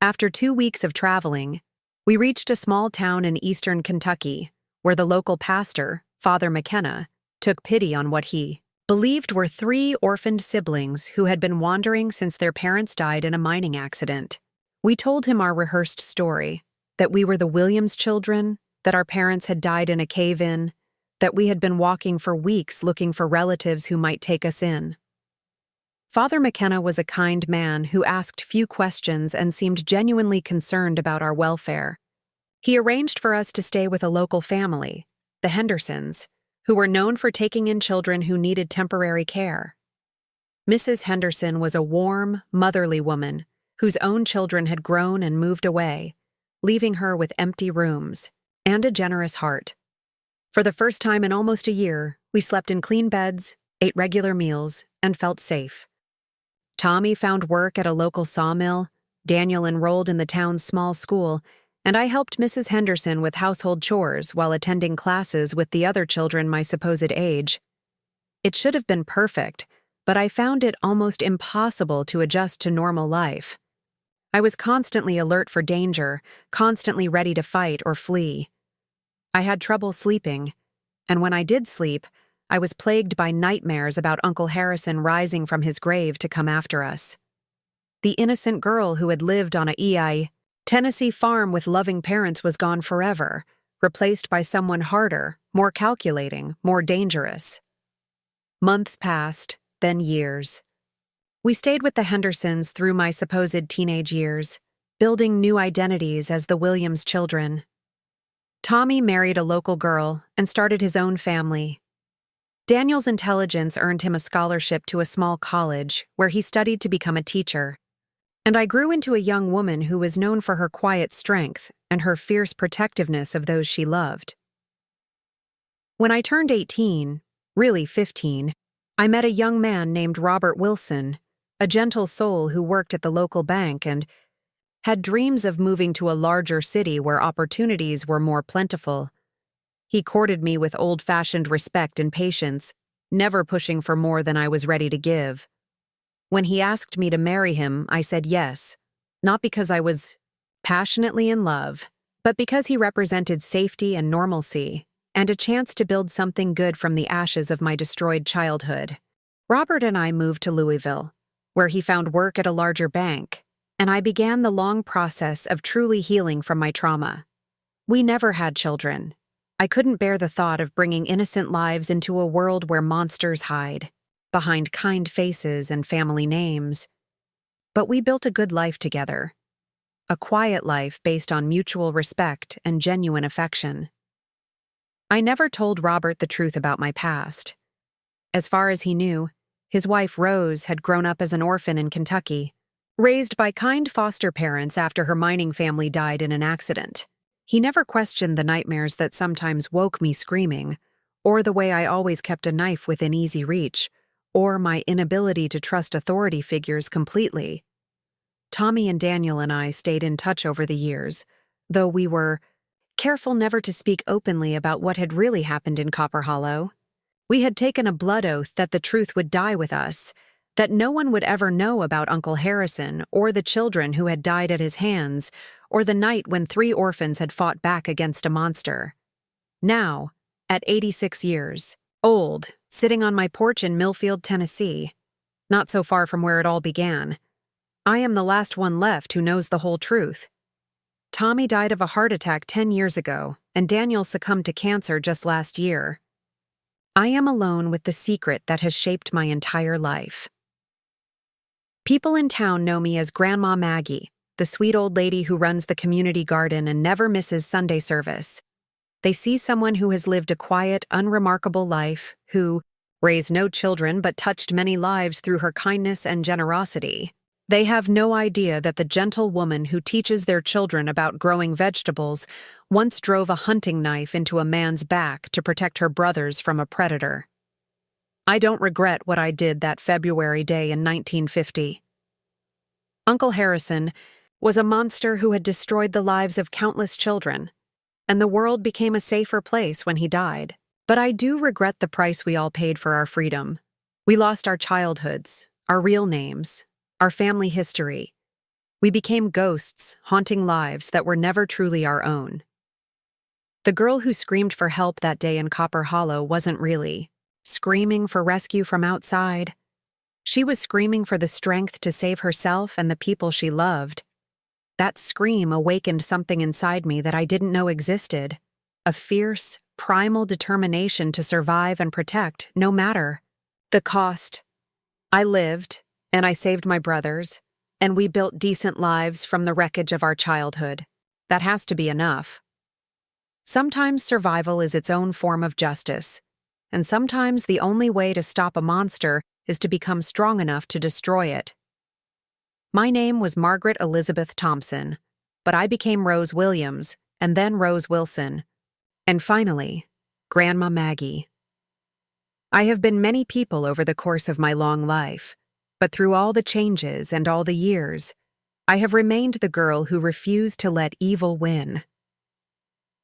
After 2 weeks of traveling, we reached a small town in eastern Kentucky, where the local pastor, Father McKenna, took pity on what he believed were 3 orphaned siblings who had been wandering since their parents died in a mining accident. We told him our rehearsed story, that we were the Williams children, that our parents had died in a cave-in, that we had been walking for weeks looking for relatives who might take us in. Father McKenna was a kind man who asked few questions and seemed genuinely concerned about our welfare. He arranged for us to stay with a local family, the Hendersons, who were known for taking in children who needed temporary care. Mrs. Henderson was a warm, motherly woman whose own children had grown and moved away, leaving her with empty rooms and a generous heart. For the first time in almost a year, we slept in clean beds, ate regular meals, and felt safe. Tommy found work at a local sawmill, Daniel enrolled in the town's small school, and I helped Mrs. Henderson with household chores while attending classes with the other children my supposed age. It should have been perfect, but I found it almost impossible to adjust to normal life. I was constantly alert for danger, constantly ready to fight or flee. I had trouble sleeping, and when I did sleep, I was plagued by nightmares about Uncle Harrison rising from his grave to come after us. The innocent girl who had lived on a Tennessee farm with loving parents was gone forever, replaced by someone harder, more calculating, more dangerous. Months passed, then years. We stayed with the Hendersons through my supposed teenage years, building new identities as the Williams children. Tommy married a local girl and started his own family. Daniel's intelligence earned him a scholarship to a small college where he studied to become a teacher. And I grew into a young woman who was known for her quiet strength and her fierce protectiveness of those she loved. When I turned 18, really 15, I met a young man named Robert Wilson, a gentle soul who worked at the local bank and had dreams of moving to a larger city where opportunities were more plentiful. He courted me with old-fashioned respect and patience, never pushing for more than I was ready to give. When he asked me to marry him, I said yes, not because I was passionately in love, but because he represented safety and normalcy, and a chance to build something good from the ashes of my destroyed childhood. Robert and I moved to Louisville, where he found work at a larger bank, and I began the long process of truly healing from my trauma. We never had children. I couldn't bear the thought of bringing innocent lives into a world where monsters hide, behind kind faces and family names. But we built a good life together, a quiet life based on mutual respect and genuine affection. I never told Robert the truth about my past. As far as he knew, his wife Rose had grown up as an orphan in Kentucky, raised by kind foster parents after her mining family died in an accident. He never questioned the nightmares that sometimes woke me screaming, or the way I always kept a knife within easy reach, or my inability to trust authority figures completely. Tommy and Daniel and I stayed in touch over the years, though we were careful never to speak openly about what had really happened in Copper Hollow. We had taken a blood oath that the truth would die with us, that no one would ever know about Uncle Harrison or the children who had died at his hands, or the night when 3 orphans had fought back against a monster. Now, at 86 years old, sitting on my porch in Millfield, Tennessee, not so far from where it all began, I am the last one left who knows the whole truth. Tommy died of a heart attack 10 years ago, and Daniel succumbed to cancer just last year. I am alone with the secret that has shaped my entire life. People in town know me as Grandma Maggie, the sweet old lady who runs the community garden and never misses Sunday service. They see someone who has lived a quiet, unremarkable life, who raised no children but touched many lives through her kindness and generosity. They have no idea that the gentle woman who teaches their children about growing vegetables once drove a hunting knife into a man's back to protect her brothers from a predator. I don't regret what I did that February day in 1950. Uncle Harrison was a monster who had destroyed the lives of countless children, and the world became a safer place when he died. But I do regret the price we all paid for our freedom. We lost our childhoods, our real names, our family history. We became ghosts, haunting lives that were never truly our own. The girl who screamed for help that day in Copper Hollow wasn't really screaming for rescue from outside. She was screaming for the strength to save herself and the people she loved. That scream awakened something inside me that I didn't know existed, a fierce, primal determination to survive and protect, no matter the cost. I lived, and I saved my brothers, and we built decent lives from the wreckage of our childhood. That has to be enough. Sometimes survival is its own form of justice, and sometimes the only way to stop a monster is to become strong enough to destroy it. My name was Margaret Elizabeth Thompson, but I became Rose Williams, and then Rose Wilson, and finally, Grandma Maggie. I have been many people over the course of my long life, but through all the changes and all the years, I have remained the girl who refused to let evil win.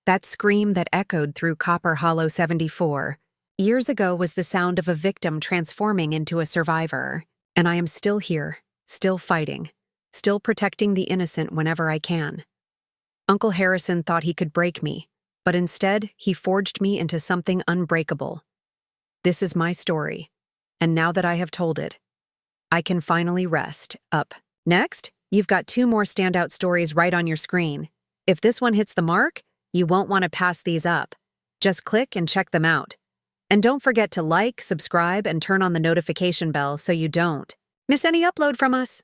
That scream that echoed through Copper Hollow 74 years ago was the sound of a victim transforming into a survivor, and I am still here, still fighting, still protecting the innocent whenever I can. Uncle Harrison thought he could break me, but instead he forged me into something unbreakable. This is my story, and now that I have told it, I can finally rest. Up next, you've got 2 more standout stories right on your screen. If this one hits the mark, you won't want to pass these up. Just click and check them out. And don't forget to like, subscribe, and turn on the notification bell so you don't miss any upload from us.